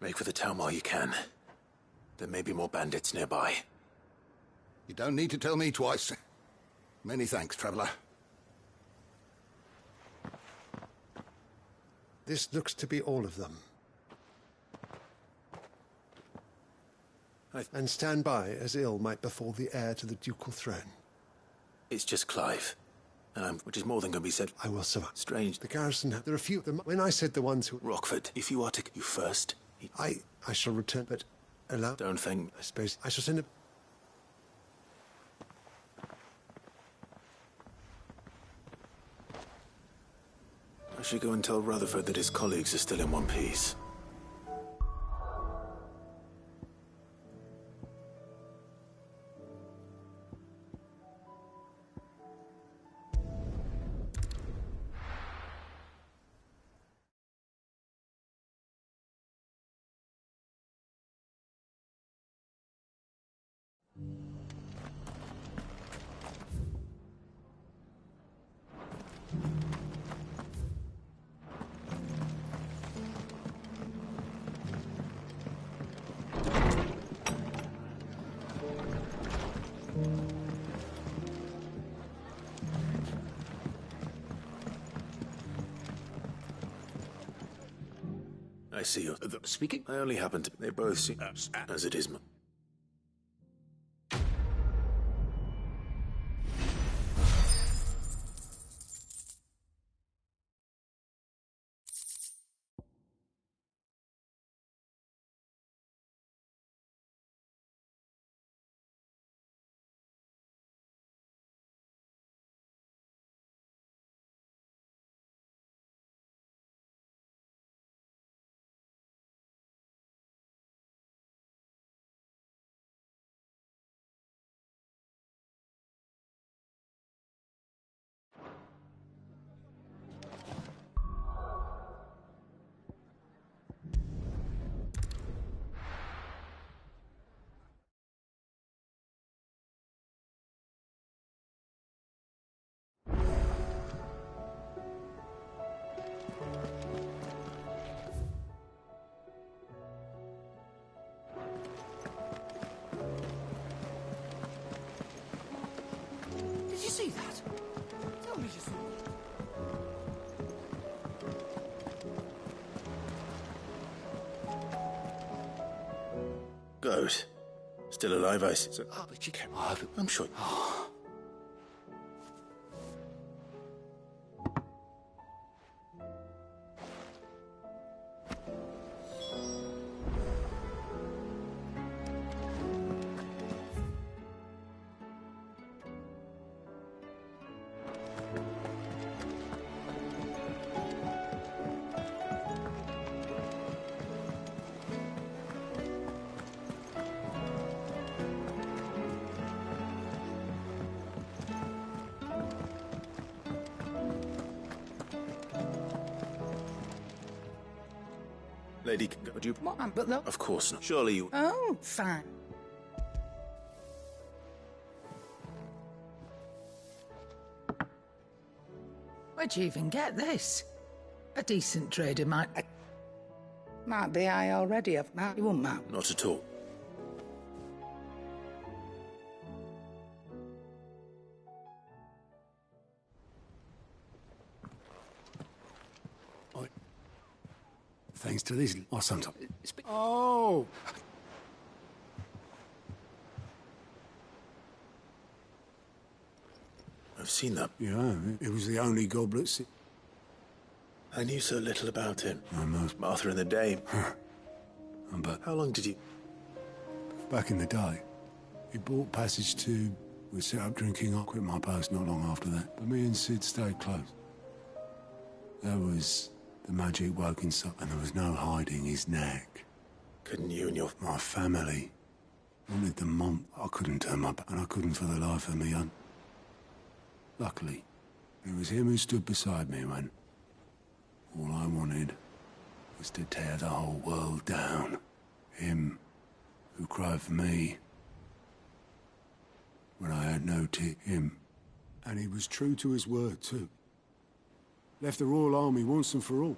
Make for the town while you can. There may be more bandits nearby. You don't need to tell me twice. Many thanks, traveler. This looks to be all of them. And stand by as ill might befall the heir to the ducal throne. It's just Clive. Which is more than can be said. I will survive. Strange. The garrison, there are a few of them. When I said the ones who... Rockford, if you are to... You first. I shall return, but allow... Don't think... I suppose I shall send a... I should go and tell Rutherford that his colleagues are still in one piece. I see you. Speaking? I only happen to... They both seem... as it is... Did you see that? Tell me you saw it. Good. Still alive, I see. Oh, but you can't... I'm sure... Lady, would you... What? But look... Of course not. Surely you... Oh, fine. Where'd you even get this? A decent trader might... Might be I already have, Matt. You wouldn't, Matt? Not at all. Thanks to this, or sometimes. Oh! I've seen that. Yeah, it was the only goblet. I knew so little about him. Almost. Martha and the Dame. But how long did you... Back in the day, he bought passage to... We set up drinking. I quit my post not long after that. But me and Sid stayed close. There was... the magic woke inside, and there was no hiding his knack. Couldn't you and my family wanted the monk? I couldn't turn my back, and I couldn't for the life of me. Luckily, it was him who stood beside me when all I wanted was to tear the whole world down. Him who cried for me when I had no him. And he was true to his word, too. Left the Royal Army once and for all.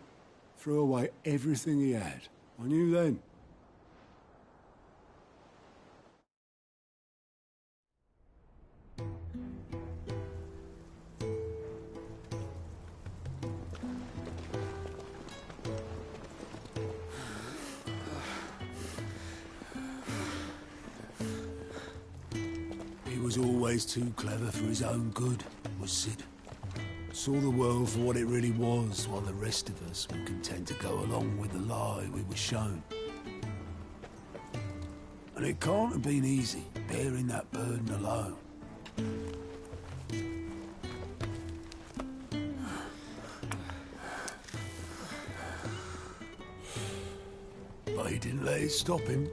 Threw away everything he had. I knew then. He was always too clever for his own good, was Sid. Saw the world for what it really was, while the rest of us were content to go along with the lie we were shown. And it can't have been easy, bearing that burden alone. But he didn't let it stop him.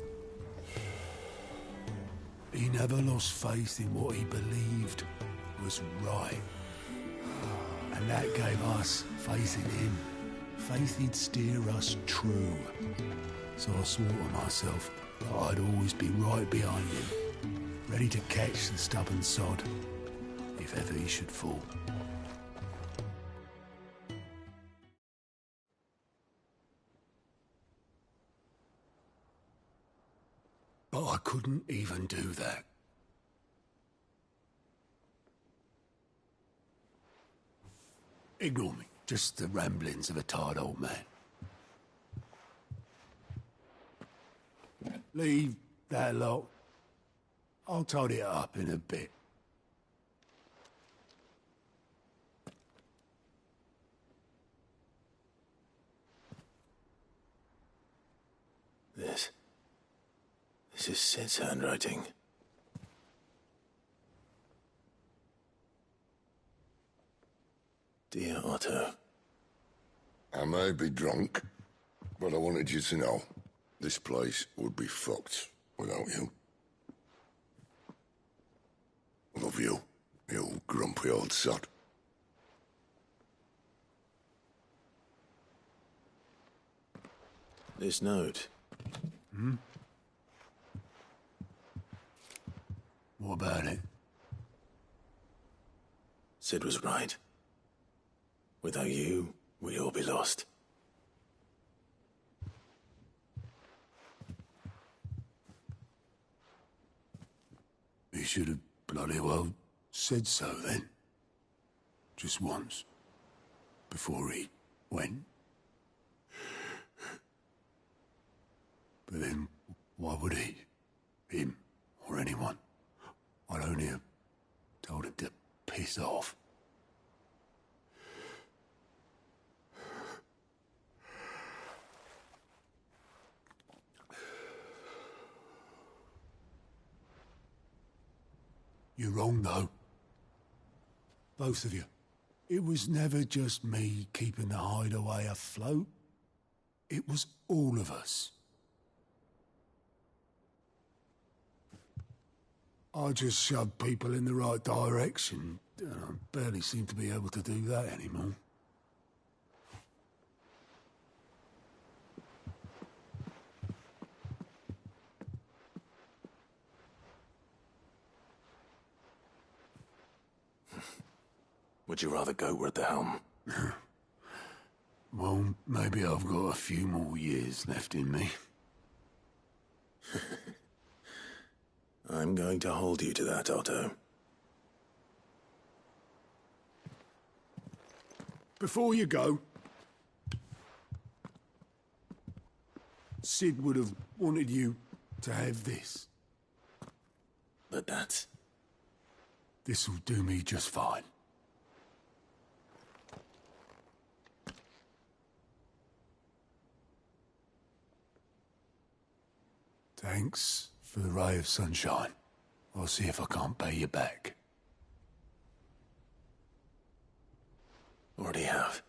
He never lost faith in what he believed was right. And that gave us faith in him. Faith he'd steer us true. So I swore to myself that I'd always be right behind him, ready to catch the stubborn sod, if ever he should fall. But I couldn't even do that. Ignore me. Just the ramblings of a tired old man. Leave that lot. I'll tidy it up in a bit. This is Sid's handwriting. Dear Otto. I may be drunk, but I wanted you to know this place would be fucked without you. Love you, you grumpy old sod. This note. Hmm? What about it? Sid was right. Without you, we'd all be lost. He should have bloody well said so then. Just once. Before he went. But then, why would he? Him, or anyone? I'd only have told him to piss off. You're wrong, though. Both of you. It was never just me keeping the hideaway afloat. It was all of us. I just shoved people in the right direction. I barely seem to be able to do that anymore. Would you rather go at the helm? Well, maybe I've got a few more years left in me. I'm going to hold you to that, Otto. Before you go, Sid would have wanted you to have this. But that's... This'll do me just fine. Thanks for the ray of sunshine. I'll see if I can't pay you back. Already have.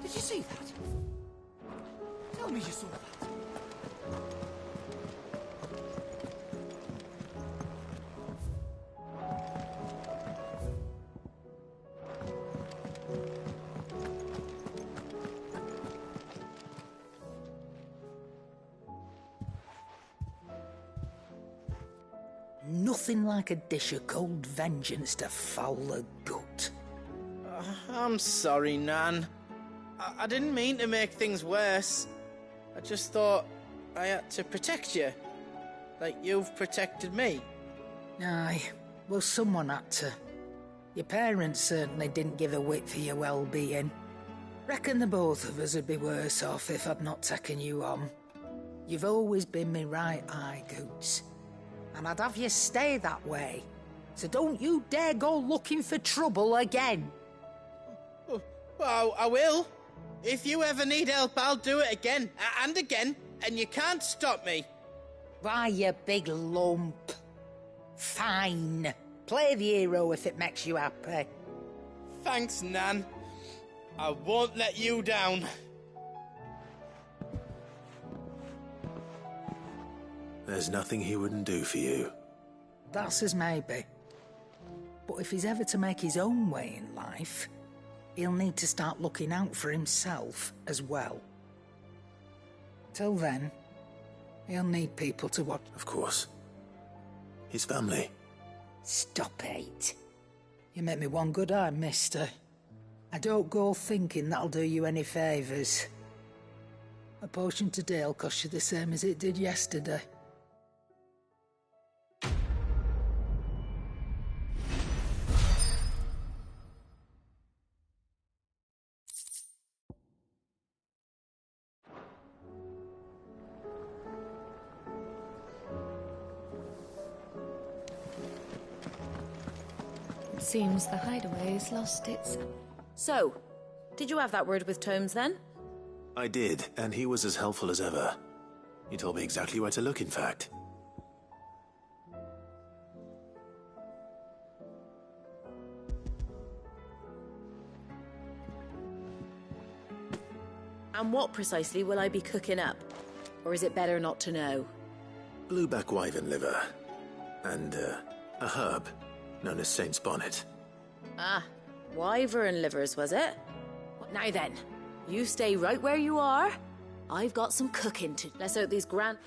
Did you see that? Tell me you saw that. Nothing like a dish of cold vengeance to foul the gut. I'm sorry, Nan. I didn't mean to make things worse. I just thought I had to protect you. Like you've protected me. Aye, well, someone had to. Your parents certainly didn't give a whit for your well-being. Reckon the both of us would be worse off if I'd not taken you on. You've always been me right eye, Goots. And I'd have you stay that way. So don't you dare go looking for trouble again. Well, I will. If you ever need help, I'll do it again and again, and you can't stop me. Why, you big lump. Fine. Play the hero if it makes you happy. Thanks, Nan. I won't let you down. There's nothing he wouldn't do for you. That's as maybe. But if he's ever to make his own way in life, he'll need to start looking out for himself as well. Till then, he'll need people to watch. Of course. His family. Stop it. You make me one good eye, mister. I don't go thinking that'll do you any favours. A potion today'll cost you the same as it did yesterday. It seems the hideaway's lost its... So, did you have that word with Tomes then? I did, and he was as helpful as ever. He told me exactly where to look, in fact. And what precisely will I be cooking up? Or is it better not to know? Blueback wyvern liver. And, a herb known as Saint's Bonnet. Ah, wyvern livers, was it? Now then, you stay right where you are. I've got some cooking to... Let's out these grand...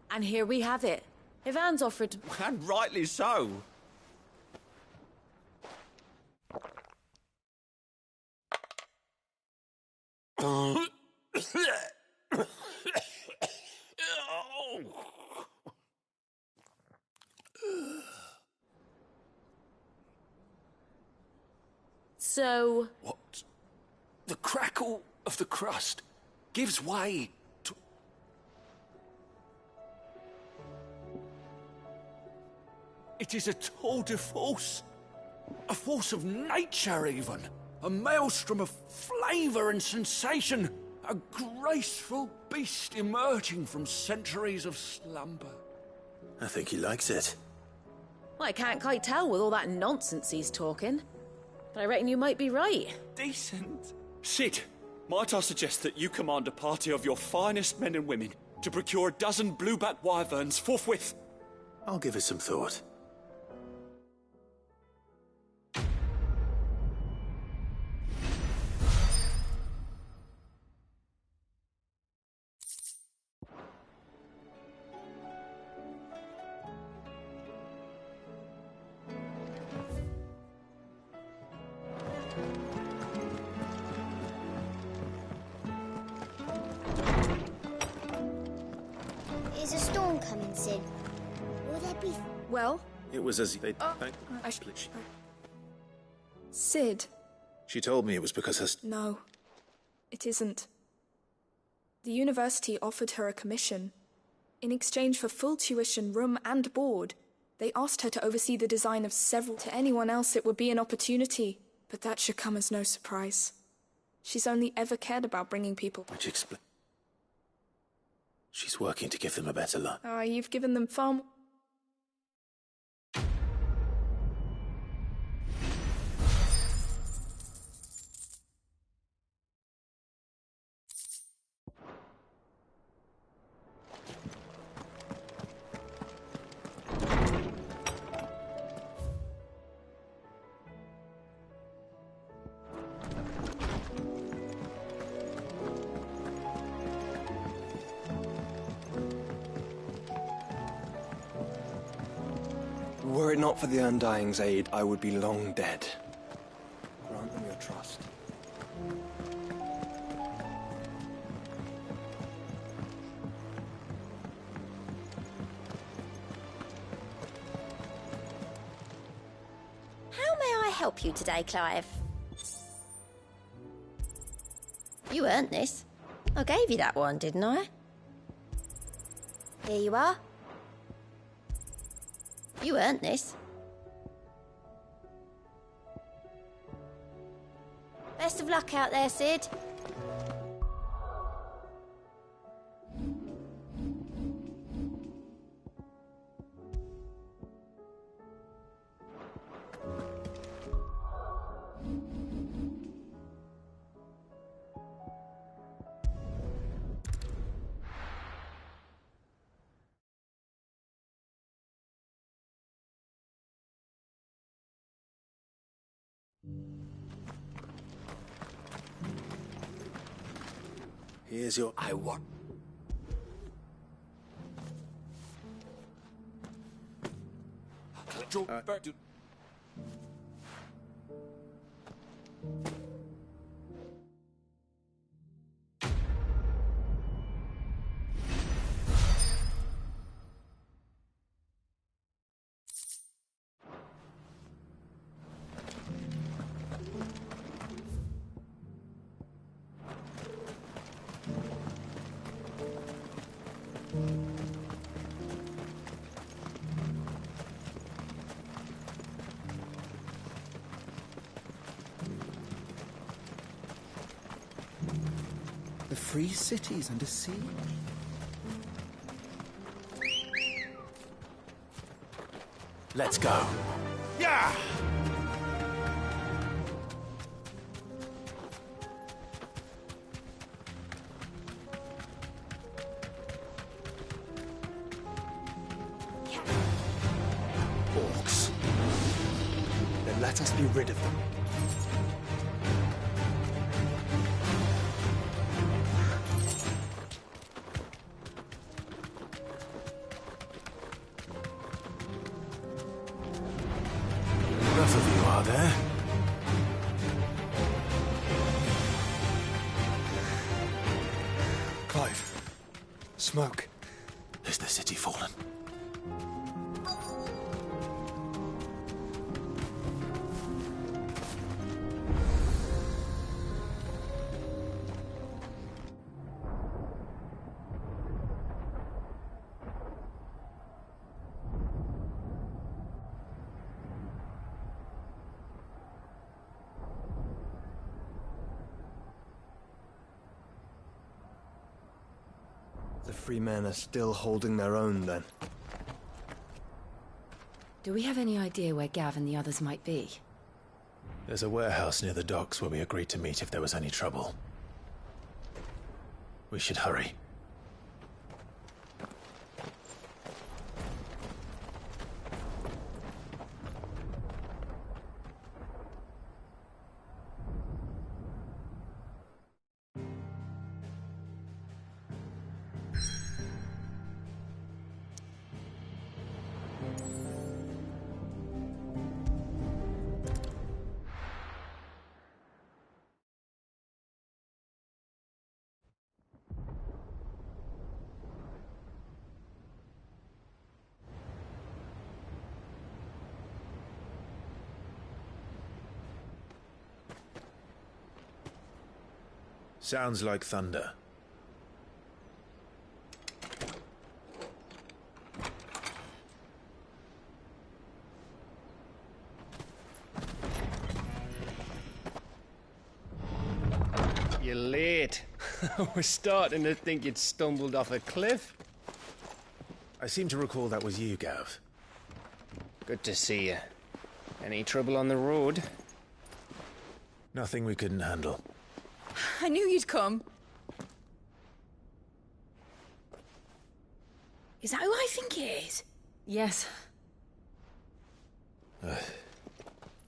And here we have it. If Anne's offered... And rightly so. So... What? The crackle of the crust gives way to... It is a tour de force. A force of nature, even. A maelstrom of flavour and sensation. A graceful beast emerging from centuries of slumber. I think he likes it. Well, I can't quite tell with all that nonsense he's talking. But I reckon you might be right. Decent. Sid, might I suggest that you command a party of your finest men and women to procure a dozen blueback wyverns forthwith? I'll give it some thought. Is a storm coming, Sid? Will there be... Well? It was as they... Sid. She told me it was because her... No, it isn't. The university offered her a commission. In exchange for full tuition, room and board, they asked her to oversee the design of several. To anyone else it would be an opportunity, but that should come as no surprise. She's only ever cared about bringing people... Which explains... She's working to give them a better life. Ah, you've given them far more... Were it not for the Undying's aid, I would be long dead. Grant them your trust. How may I help you today, Clive? You earned this. I gave you that one, didn't I? Here you are. You earned this. Best of luck out there, Sid. Here's your... I want... The free city's under siege. Let's go. Yeah! Orcs. Then let us be rid of them. Enough of you, are there? Clive. Smoke. Is the city fallen? The free men are still holding their own, then. Do we have any idea where Gav and the others might be? There's a warehouse near the docks where we agreed to meet if there was any trouble. We should hurry. Sounds like thunder. You're late. We're starting to think you'd stumbled off a cliff. I seem to recall that was you, Gav. Good to see you. Any trouble on the road? Nothing we couldn't handle. I knew you'd come. Is that who I think it is? Yes.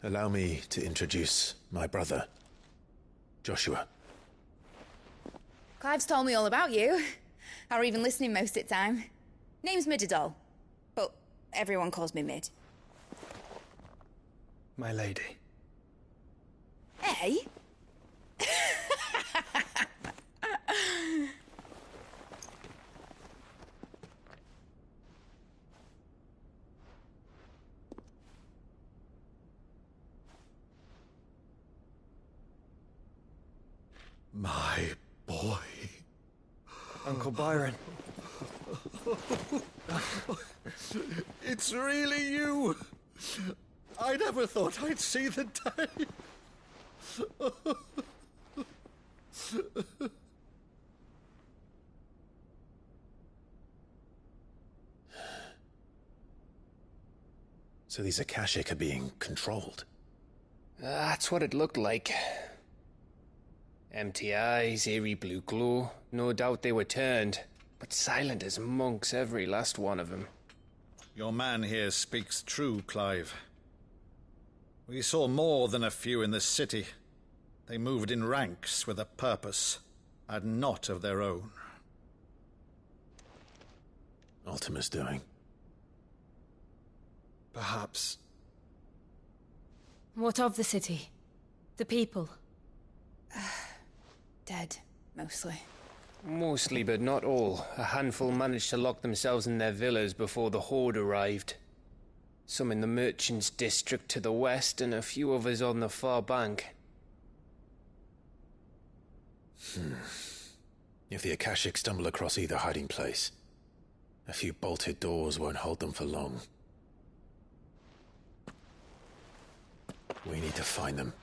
Allow me to introduce my brother, Joshua. Clive's told me all about you. Or even listening most of the time. Name's Midadol, but everyone calls me Mid. My lady. Hey? My boy. Uncle Byron. It's really you. I never thought I'd see the day. So these Akashic are being controlled? That's what it looked like. Empty eyes, eerie blue glow. No doubt they were turned, but silent as monks, every last one of them. Your man here speaks true, Clive. We saw more than a few in this city. They moved in ranks with a purpose, and not of their own. Ultima's doing. Perhaps. What of the city? The people? Dead, mostly. Mostly, but not all. A handful managed to lock themselves in their villas before the Horde arrived. Some in the Merchants' District to the west, and a few others on the far bank. If the Akashic stumble across either hiding place, a few bolted doors won't hold them for long. We need to find them.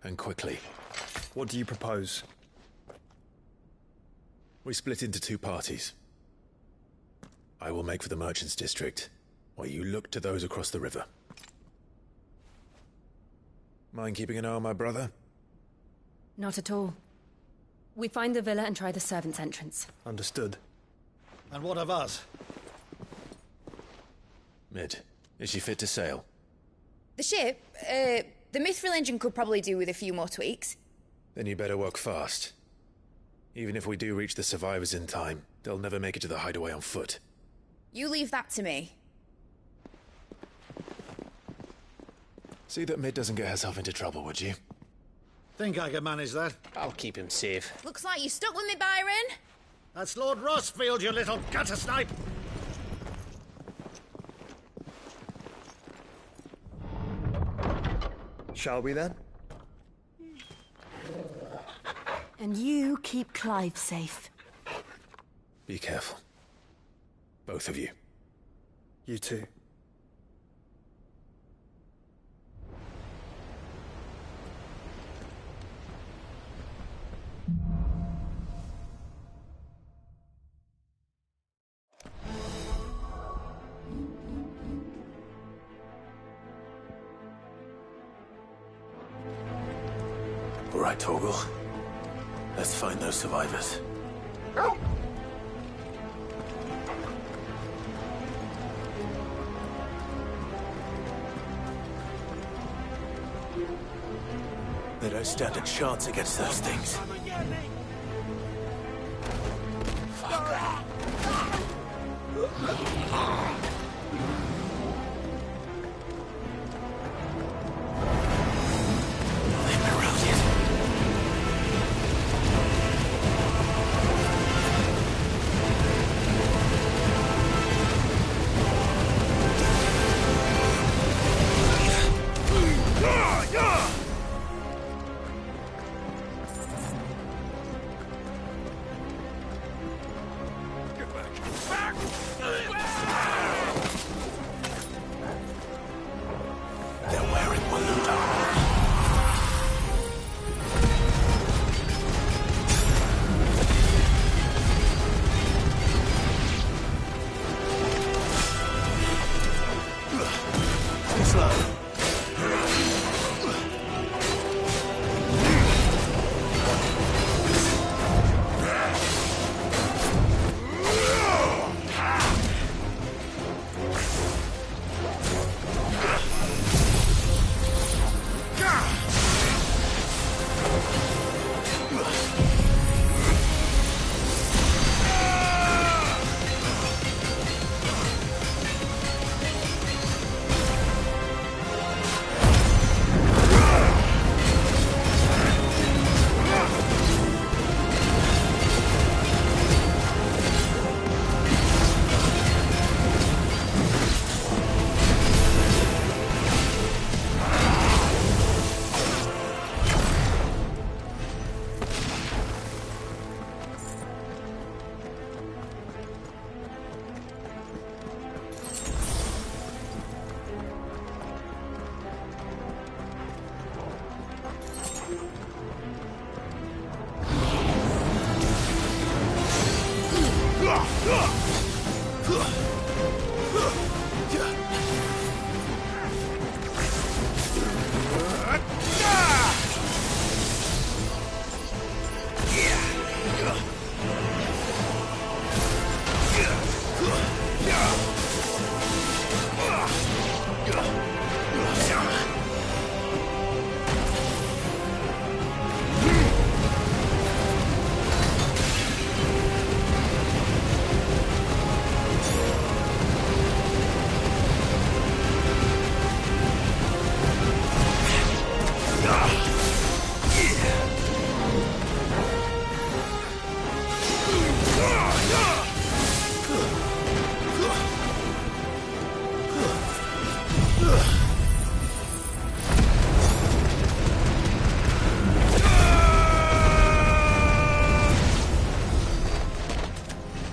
And quickly. What do you propose? We split into two parties. I will make for the Merchants' District, while you look to those across the river. Mind keeping an eye on my brother? Not at all. We find the villa and try the servants' entrance. Understood. And what of us? Mid, is she fit to sail? The ship, the Mithril engine could probably do with a few more tweaks. Then you better work fast. Even if we do reach the survivors in time, they'll never make it to the hideaway on foot. You leave that to me. See that Mid doesn't get herself into trouble, would you? Think I can manage that. I'll keep him safe. Looks like you stuck with me, Byron. That's Lord Rossfield, you little gutter snipe! Shall we then? And you keep Clive safe. Be careful. Both of you. You too. All right, Torgal. Let's find those survivors. They don't stand a chance against those things.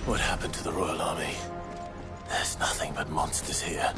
What happened to the Royal Army? There's nothing but monsters here.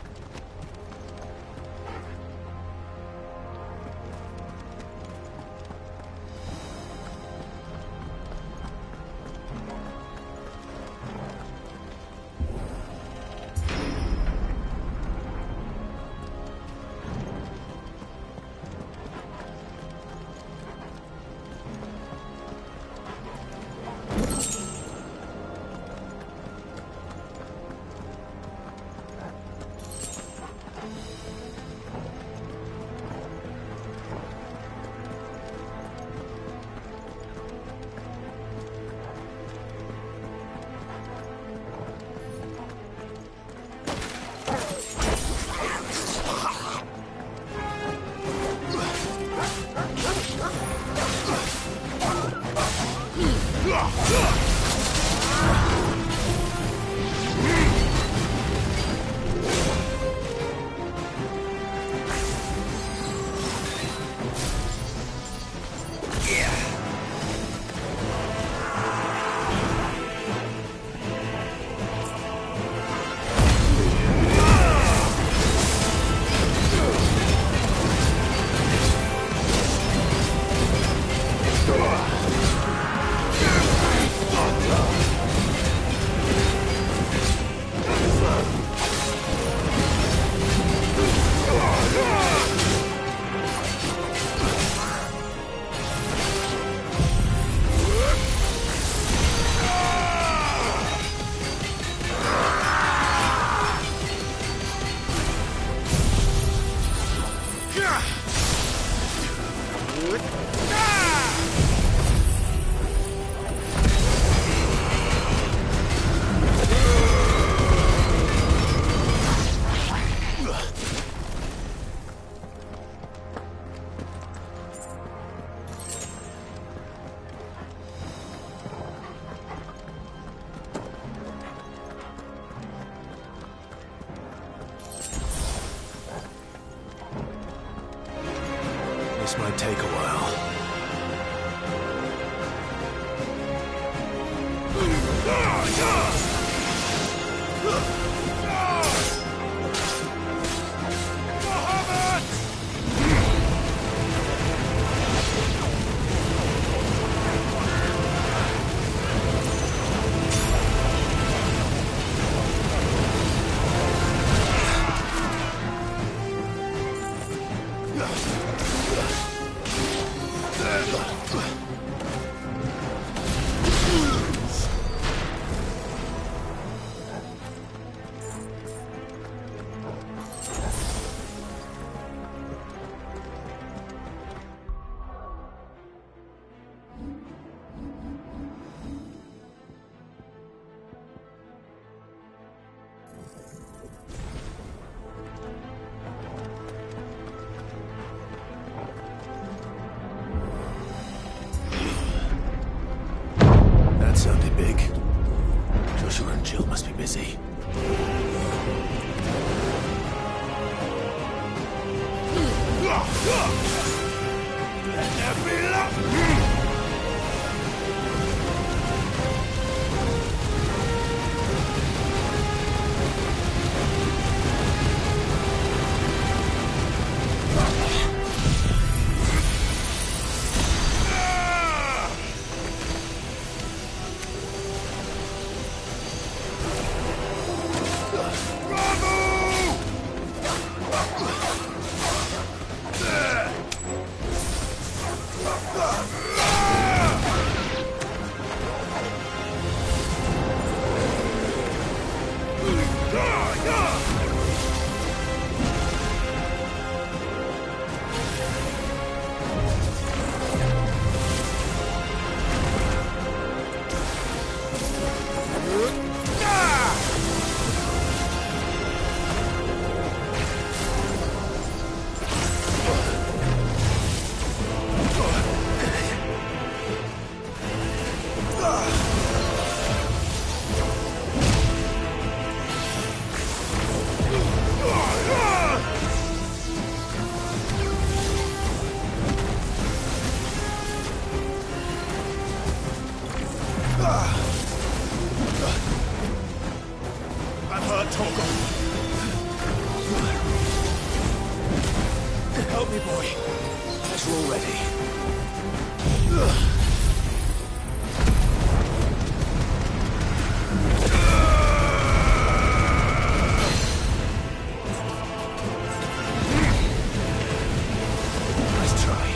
This might take a while. me, boy. As we're all ready. Nice try.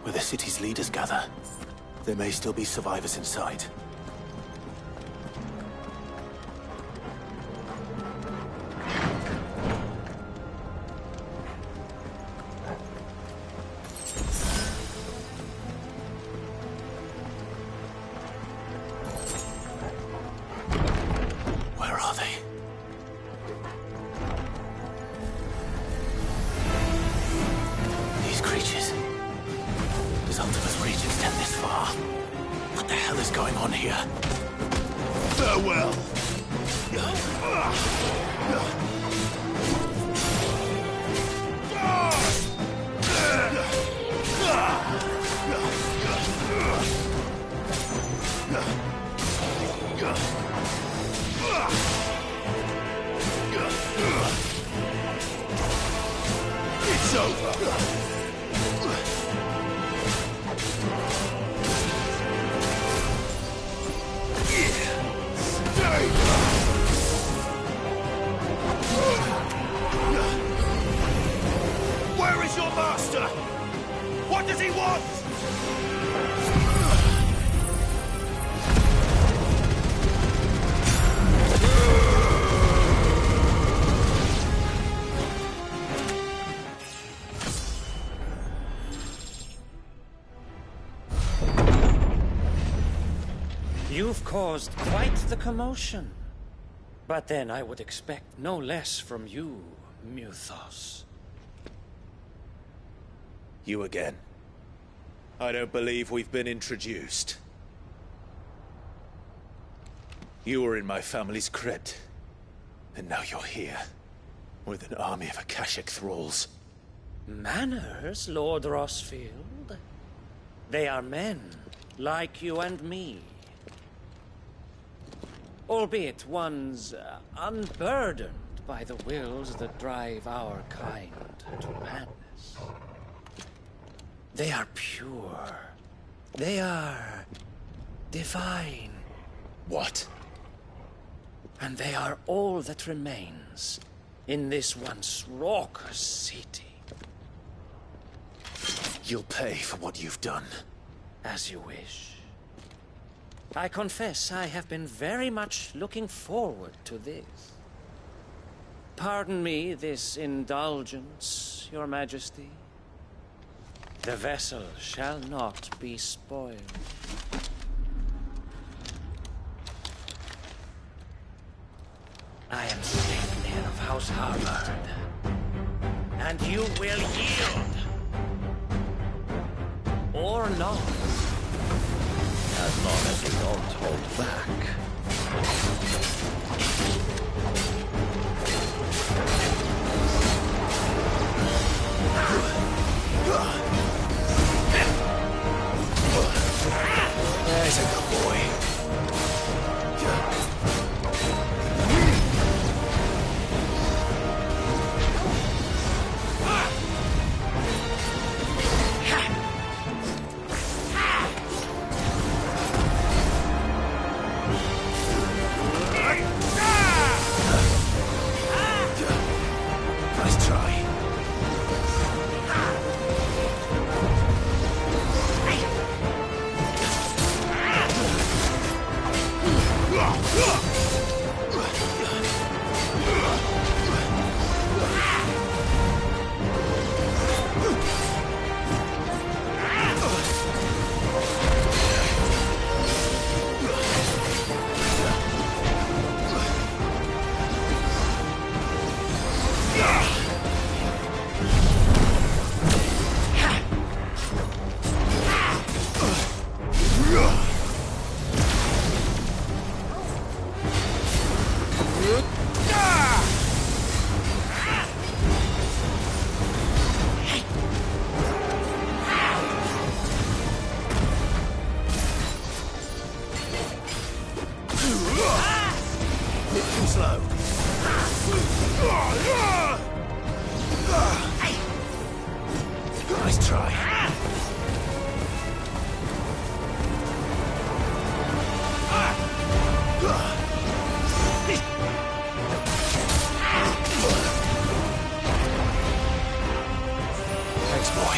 Where the city's leaders gather. There may still be survivors inside. Where are they? These creatures. Does Ultima's reach extend this far? What the hell is going on here? Farewell! It's over! Where is your master? What does he want? You've caused quite the commotion. But then I would expect no less from you, Muthos. You again. I don't believe we've been introduced. You were in my family's crypt. And now you're here. With an army of Akashic thralls. Manners, Lord Rossfield? They are men, like you and me. Albeit ones unburdened by the wills that drive our kind to madness. They are pure. They are divine. What? And they are all that remains in this once raucous city. You'll pay for what you've done. As you wish. I confess I have been very much looking forward to this. Pardon me this indulgence, Your Majesty. The vessel shall not be spoiled. I am Sleipnir of House Harvard, and you will yield. Or not. As long as you don't hold back. There's a good boy. Nice try. Thanks, boy.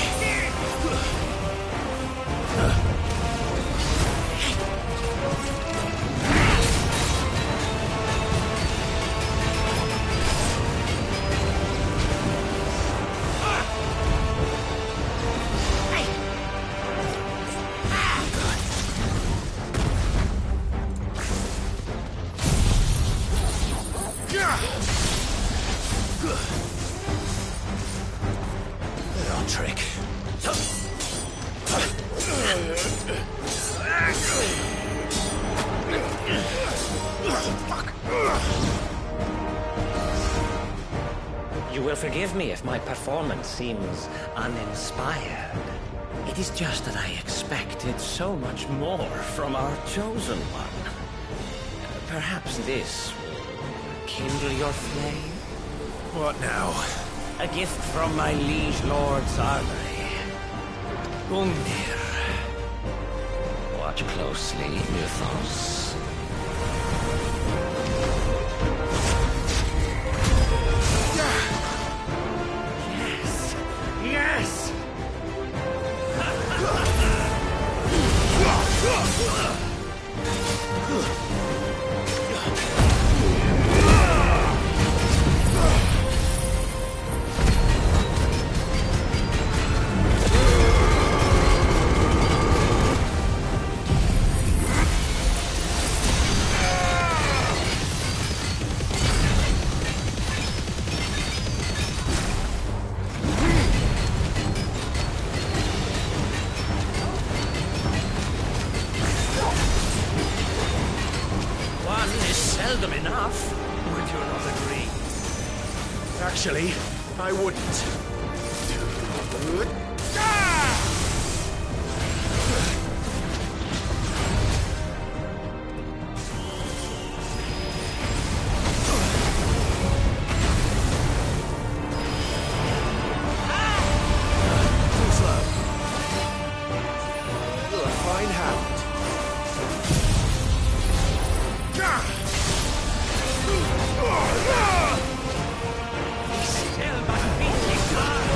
Little trick. You will forgive me if my performance seems uninspired. It is just that I expected so much more from our chosen one. Perhaps this will kindle your flame? What now? A gift from my liege lord Sarnay. Gungnir. Watch closely, Mythos. Yes! Yes! One is seldom enough. Would you not agree? Actually, I wouldn't. Too slow. You're a fine hound. Still but beating hard.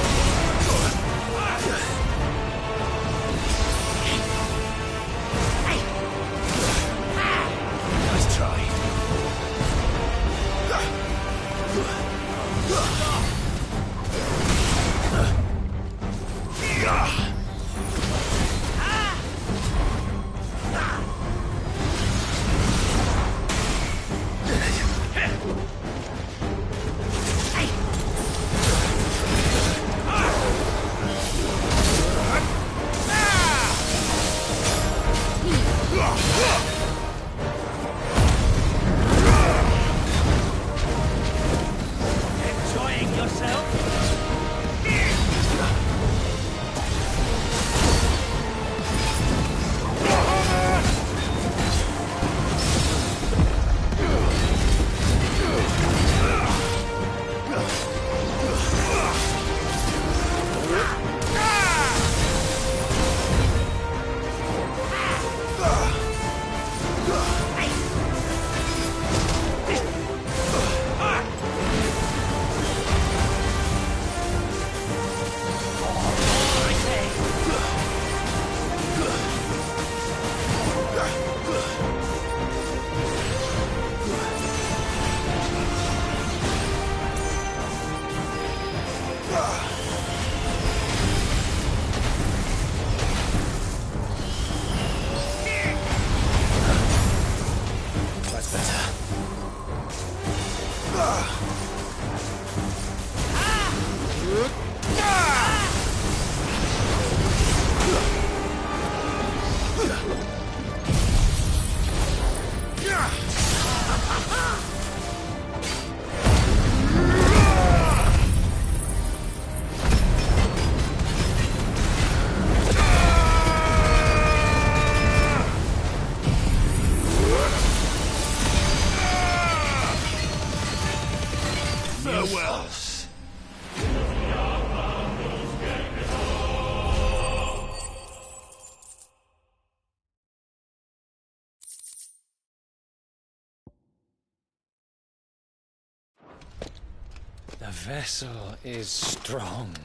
The vessel is strong.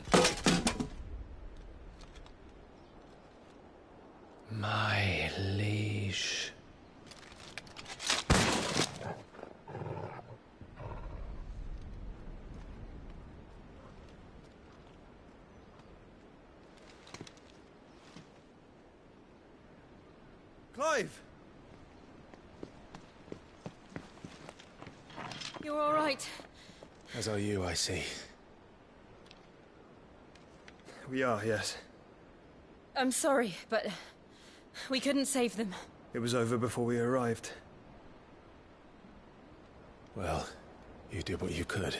My liege. Clive! You're all right. As are you, I see. We are, yes. I'm sorry, but we couldn't save them. It was over before we arrived. Well, you did what you could.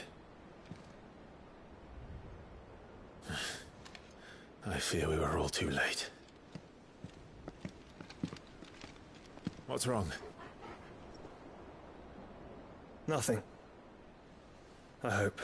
I fear we were all too late. What's wrong? Nothing. I hope.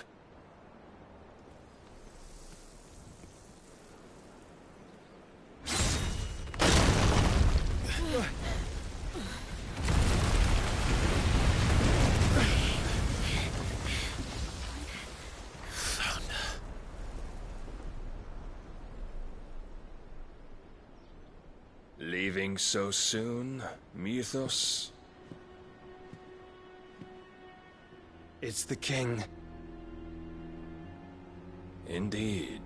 Leaving so soon, Mythos? It's the king. Indeed.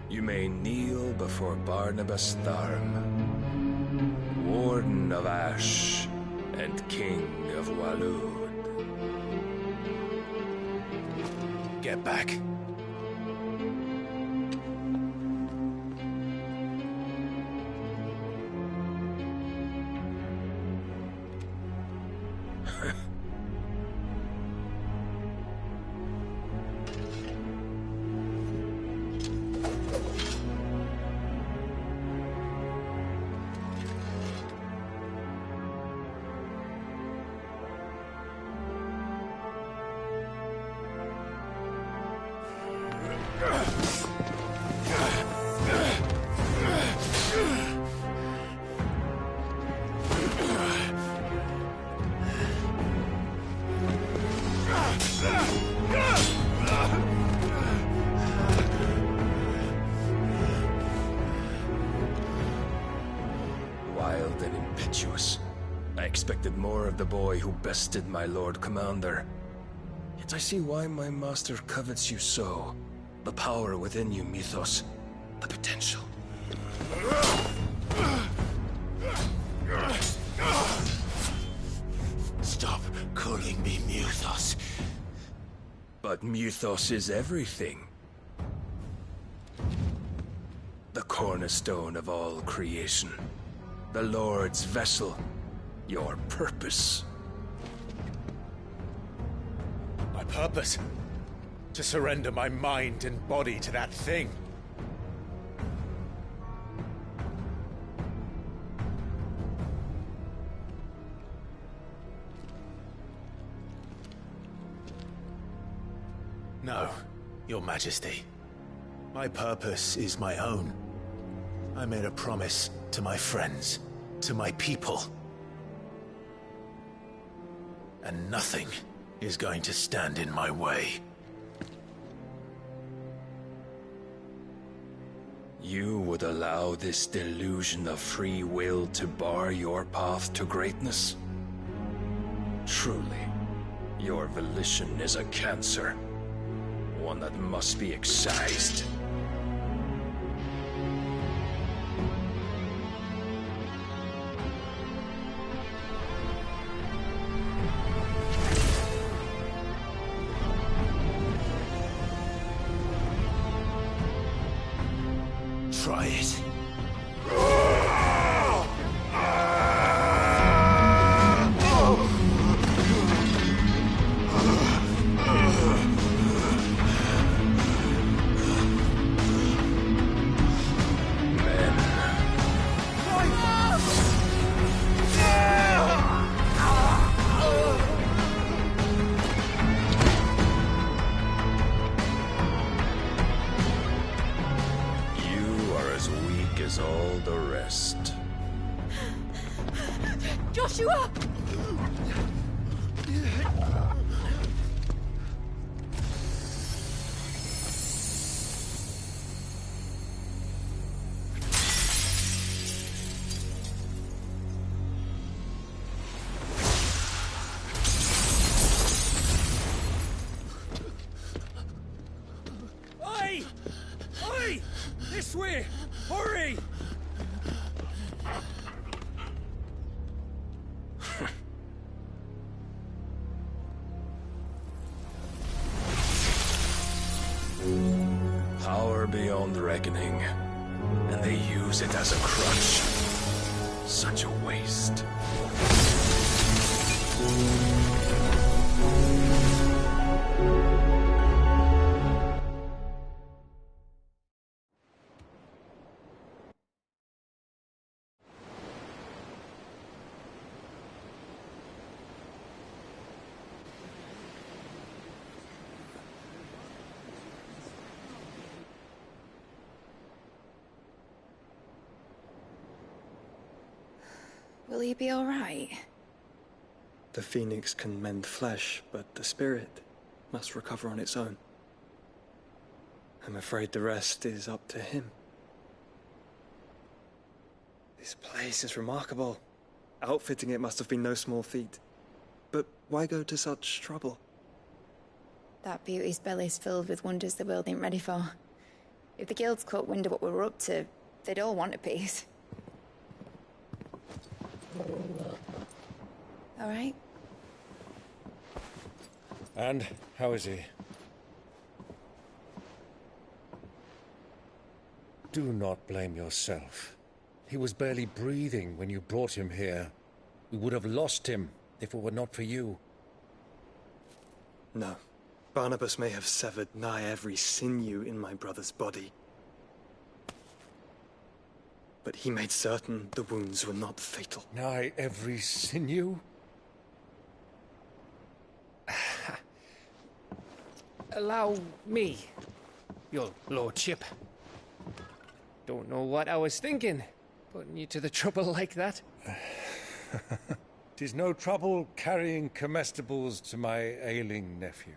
You may kneel before Barnabas Tharm, Warden of Ash and King of Waloed. Get back. Wild and impetuous. I expected more of the boy who bested my Lord Commander. Yet I see why my master covets you so. The power within you, Mythos. The potential. Stop calling me Mythos. But Mythos is everything. The cornerstone of all creation. The Lord's vessel. Your purpose. My purpose? To surrender my mind and body to that thing. No, Your Majesty. My purpose is my own. I made a promise to my friends, to my people. And nothing is going to stand in my way. You would allow this delusion of free will to bar your path to greatness? Truly, your volition is a cancer. One that must be excised. Try it. As all the rest. Joshua! beyond reckoning, and they use it as a crutch. Such a waste. Will he be all right? The phoenix can mend flesh, but the spirit must recover on its own. I'm afraid the rest is up to him. This place is remarkable. Outfitting it must have been no small feat. But why go to such trouble? That beauty's belly's filled with wonders the world ain't ready for. If the guilds caught wind of what we were up to, they'd all want a piece. All right? And how is he? Do not blame yourself. He was barely breathing when you brought him here. We would have lost him if it were not for you. No. Barnabas may have severed nigh every sinew in my brother's body. But he made certain the wounds were not fatal. Nigh every sinew? Allow me, your lordship. Don't know what I was thinking, putting you to the trouble like that. 'Tis no trouble carrying comestibles to my ailing nephew.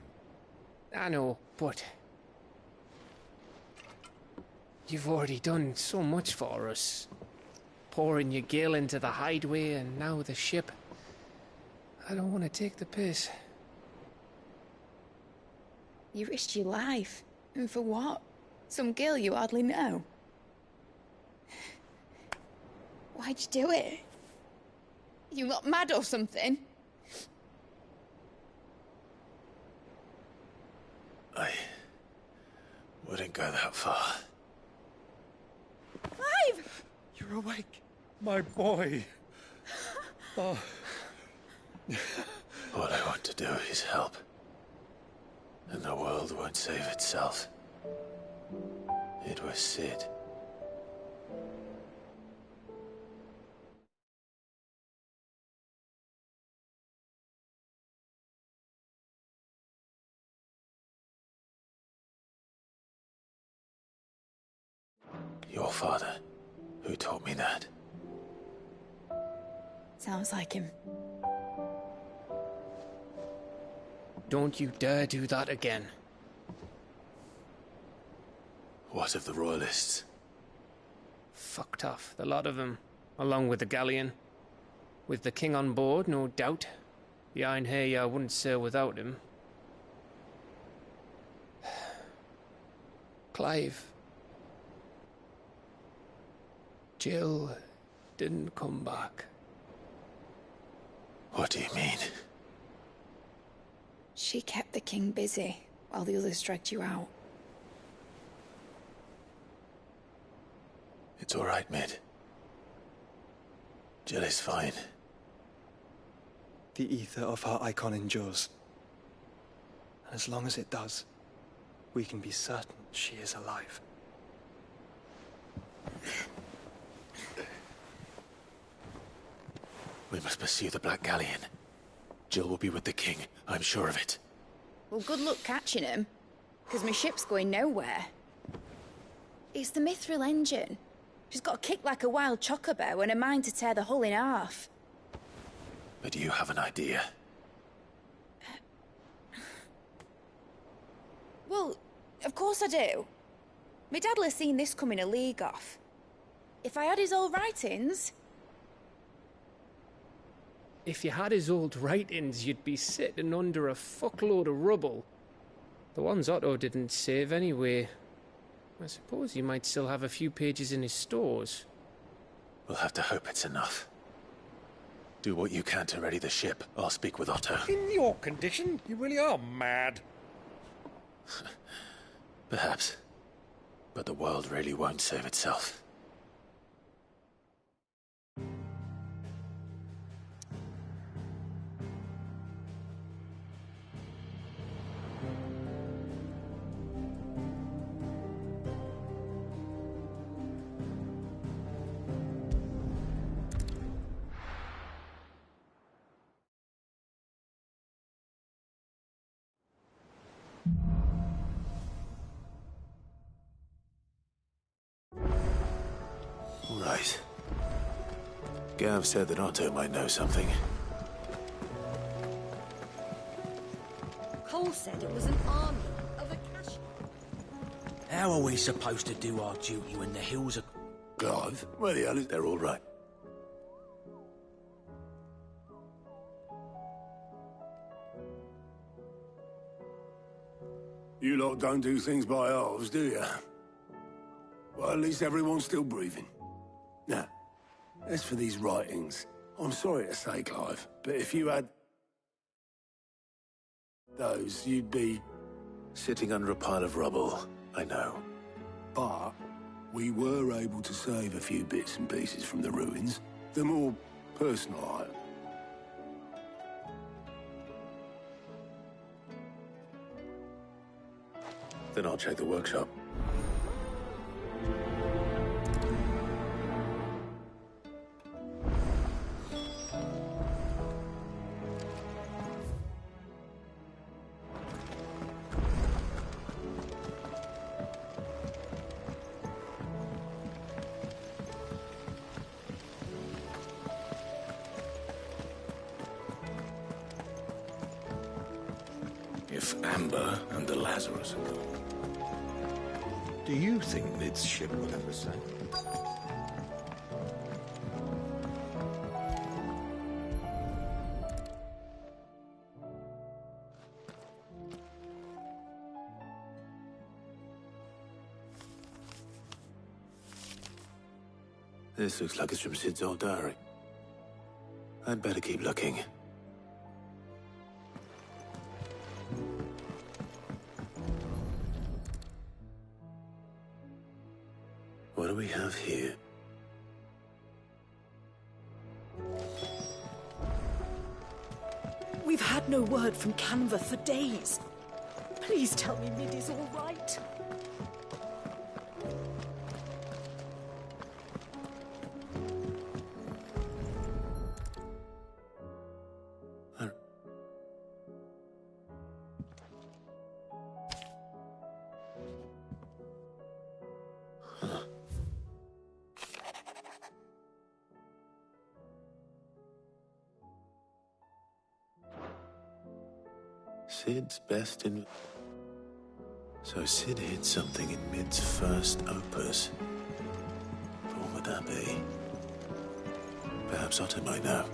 I know, but you've already done so much for us. Pouring your gil into the hideaway and now the ship. I don't want to take the piss. You risked your life. And for what? Some girl you hardly know. Why'd you do it? You not mad or something? I wouldn't go that far. Clive! You're awake, my boy. Oh. All I want to do is help. And the world won't save itself. It was Sid. Your father, who taught me that. Sounds like him. Don't you dare do that again. What of the royalists? Fucked off, the lot of them, along with the galleon. With the king on board, no doubt. The Iron Hair wouldn't sail without him. Clive. Jill didn't come back. What do you mean? She kept the king busy while the others dragged you out. It's all right, Mid. Jill is fine. The ether of her icon endures. And as long as it does, we can be certain she is alive. We must pursue the Black Galleon. Jill will be with the king, I'm sure of it. Well, good luck catching him, because my ship's going nowhere. It's the Mithril engine. She's got a kick like a wild chocobo and a mind to tear the hull in half. But do you have an idea? Well, of course I do. My dad'll have seen this coming a league off. If I had his old writings... If you had his old writings, you'd be sitting under a fuckload of rubble. The ones Otto didn't save anyway. I suppose you might still have a few pages in his stores. We'll have to hope it's enough. Do what you can to ready the ship. I'll speak with Otto. In your condition, you really are mad. Perhaps. But the world really won't save itself. Right. Gav said that Otto might know something. Cole said it was an army of a cash. How are we supposed to do our duty when the hills are... Clive, where the hell is... They're all right. You lot don't do things by halves, do you? Well, at least everyone's still breathing. Now, as for these writings, I'm sorry to say, Clive, but if you had those, you'd be... Sitting under a pile of rubble, I know. But we were able to save a few bits and pieces from the ruins. The more personal items. Then I'll check the workshop. If Amber and the Lazarus are gone, do you think Mid's ship will ever sail? This looks like it's from Sid's old diary. I'd better keep looking. What do we have here? We've had no word from Canva for days. Please tell me Mid is all right. Sid's best in... So Sid hid something in Mid's first opus. What would that be? Perhaps Otto might know.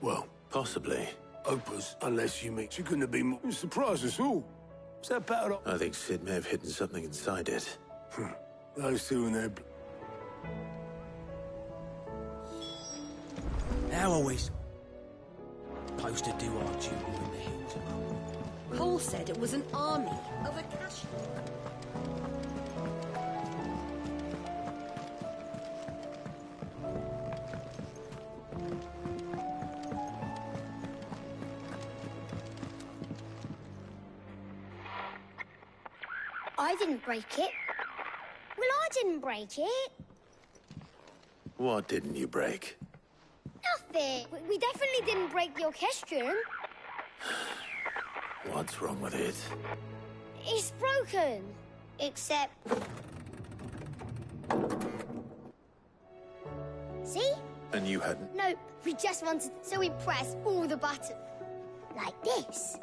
Well, possibly. Opus, unless you meet, you couldn't have been more... You surprised us all. Was that better? I think Sid may have hidden something inside it. Those two and their... How are we supposed to do our duty when the hills are gone? Cole said it was an army of a cash. I didn't break it. Well, I didn't break it. What didn't you break? Nothing. We definitely didn't break the orchestrion. What's wrong with it? It's broken. Except... See? And you hadn't? Nope. We just wanted... So we pressed all the buttons. Like this.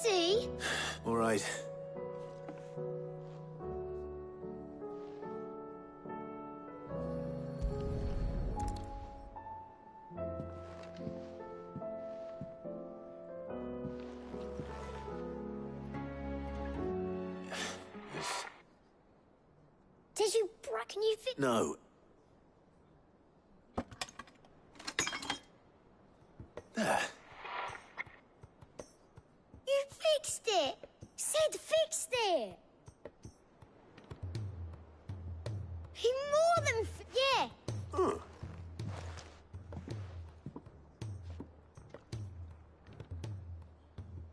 See? All right. Did you reckon you fix? No. There. You fixed it! Sid fixed it! He more than yeah! Huh.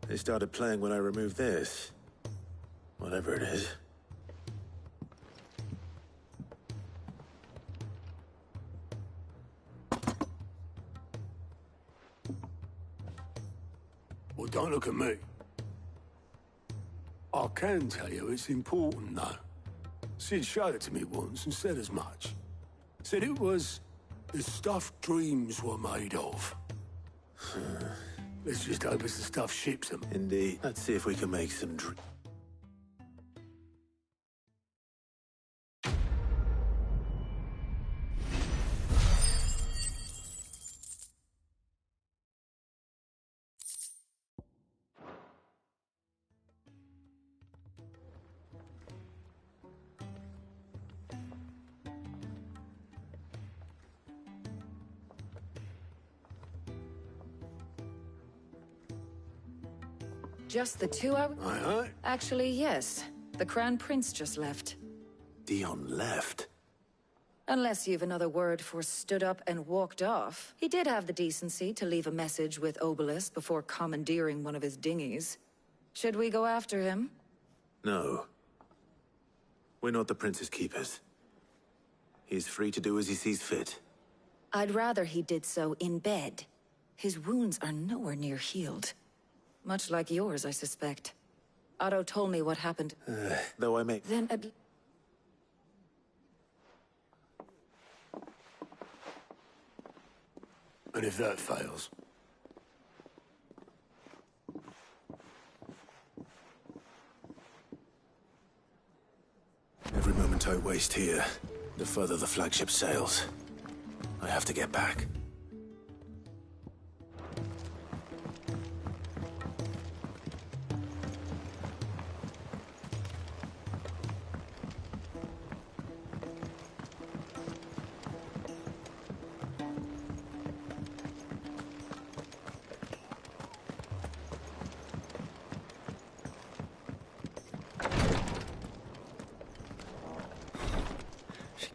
They started playing when I removed this. Whatever it is. Well, don't look at me. I can tell you it's important, though. Sid showed it to me once and said as much. Said it was the stuff dreams were made of. Let's just hope it's the stuff ships them. Indeed. Let's see if we can make some Just the 2 hours? Aye. Actually, yes. The Crown Prince just left. Dion left? Unless you've another word for stood up and walked off. He did have the decency to leave a message with Obelisk before commandeering one of his dinghies. Should we go after him? No. We're not the Prince's keepers. He's free to do as he sees fit. I'd rather he did so in bed. His wounds are nowhere near healed. Much like yours, I suspect. Otto told me what happened. Though I may... Then And if that fails? Every moment I waste here, the further the flagship sails. I have to get back.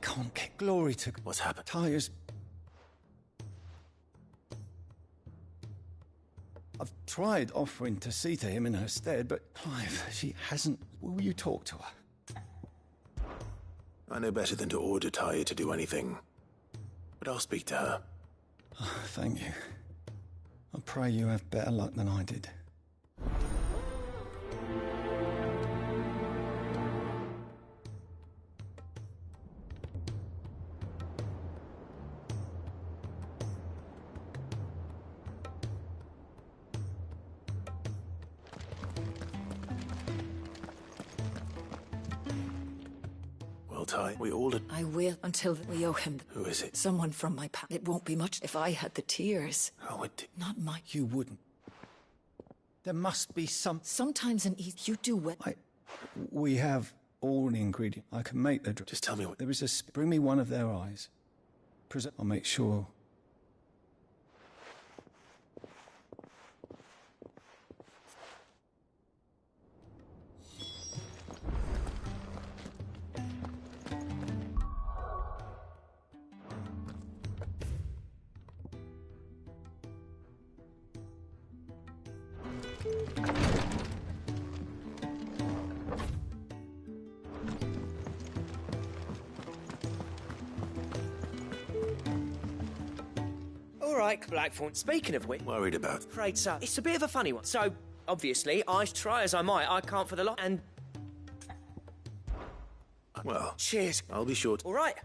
Can't get Glory to... What's happened? Tires. I've tried offering to see to him in her stead, but Clive, she hasn't... Will you talk to her? I know better than to order Talia to do anything. But I'll speak to her. Oh, thank you. I pray you have better luck than I did. We all... I will until we owe him. Who is it? Someone from my past. It won't be much if I had the tears. Oh, it... Not mine. You wouldn't. There must be some... Sometimes an you do well. We have all the ingredient. I can make the... Just tell me what... There is a... Bring me one of their eyes. I'll make sure... Blackthorn, speaking of which... Worried about? Afraid so. It's a bit of a funny one. So, obviously, I try as I might, I can't for the lot, and... Well... Cheers. I'll be short. All right.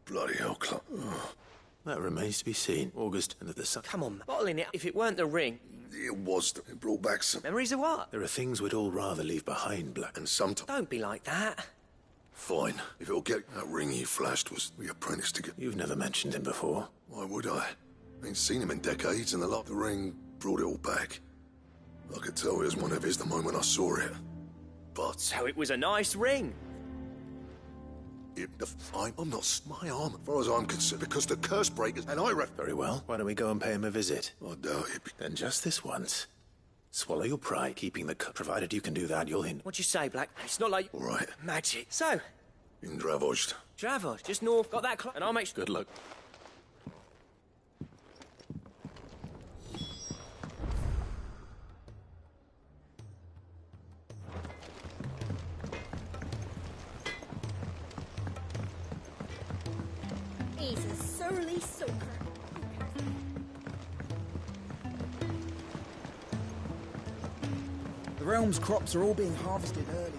Bloody hell, Clark. That remains to be seen. August and the sun. Come on, bottling it. If it weren't the ring... It was. It brought back some... Memories of what? There are things we'd all rather leave behind, Black. And sometimes... Don't be like that. Fine. If it'll get... That ring he flashed was the apprentice to get... You've never mentioned him before. Why would I? Ain't seen him in decades, and the ring brought it all back. I could tell it was one of his the moment I saw it. But... So it was a nice ring. I'm not my arm, as far as I'm concerned, because the curse breakers and I Very well. Why don't we go and pay him a visit? I doubt it. Then just this once. Swallow your pride, keeping the provided you can do that, you'll hint. What'd you say, Black? It's not like... All right. Magic. So? In Dravoj. Dravoj, just north. Got that and I'll make sure... Good luck. He's a surly soaker. The realm's crops are all being harvested early.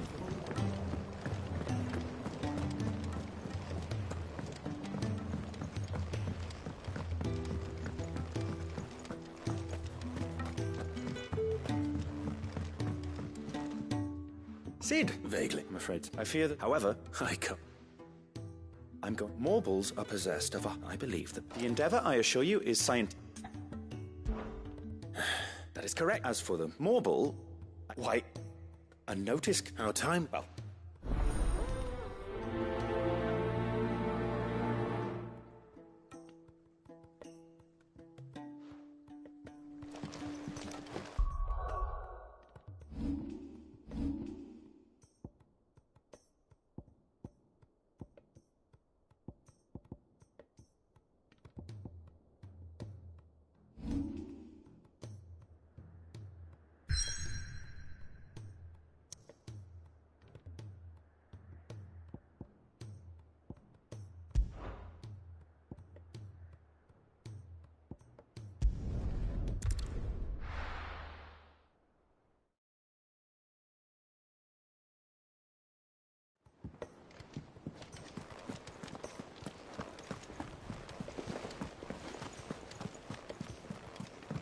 Sid! Vaguely. I'm afraid. I fear that, however... I'm going... Morbles are possessed of a... I believe that the endeavor, I assure you, is scientific. That is correct. As for the Morble... Why... A notice... Our time? Well...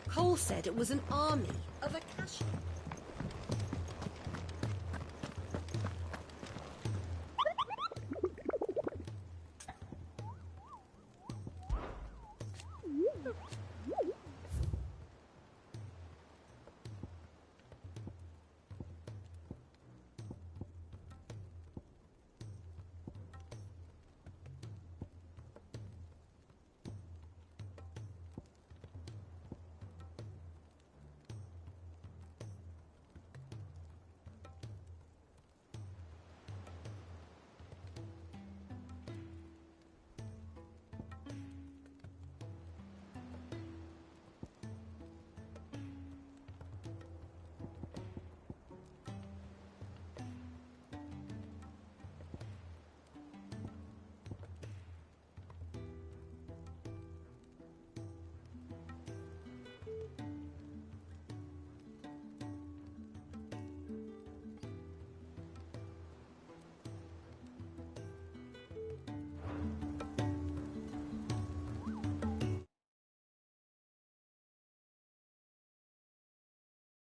Cole said it was an army of Akashi.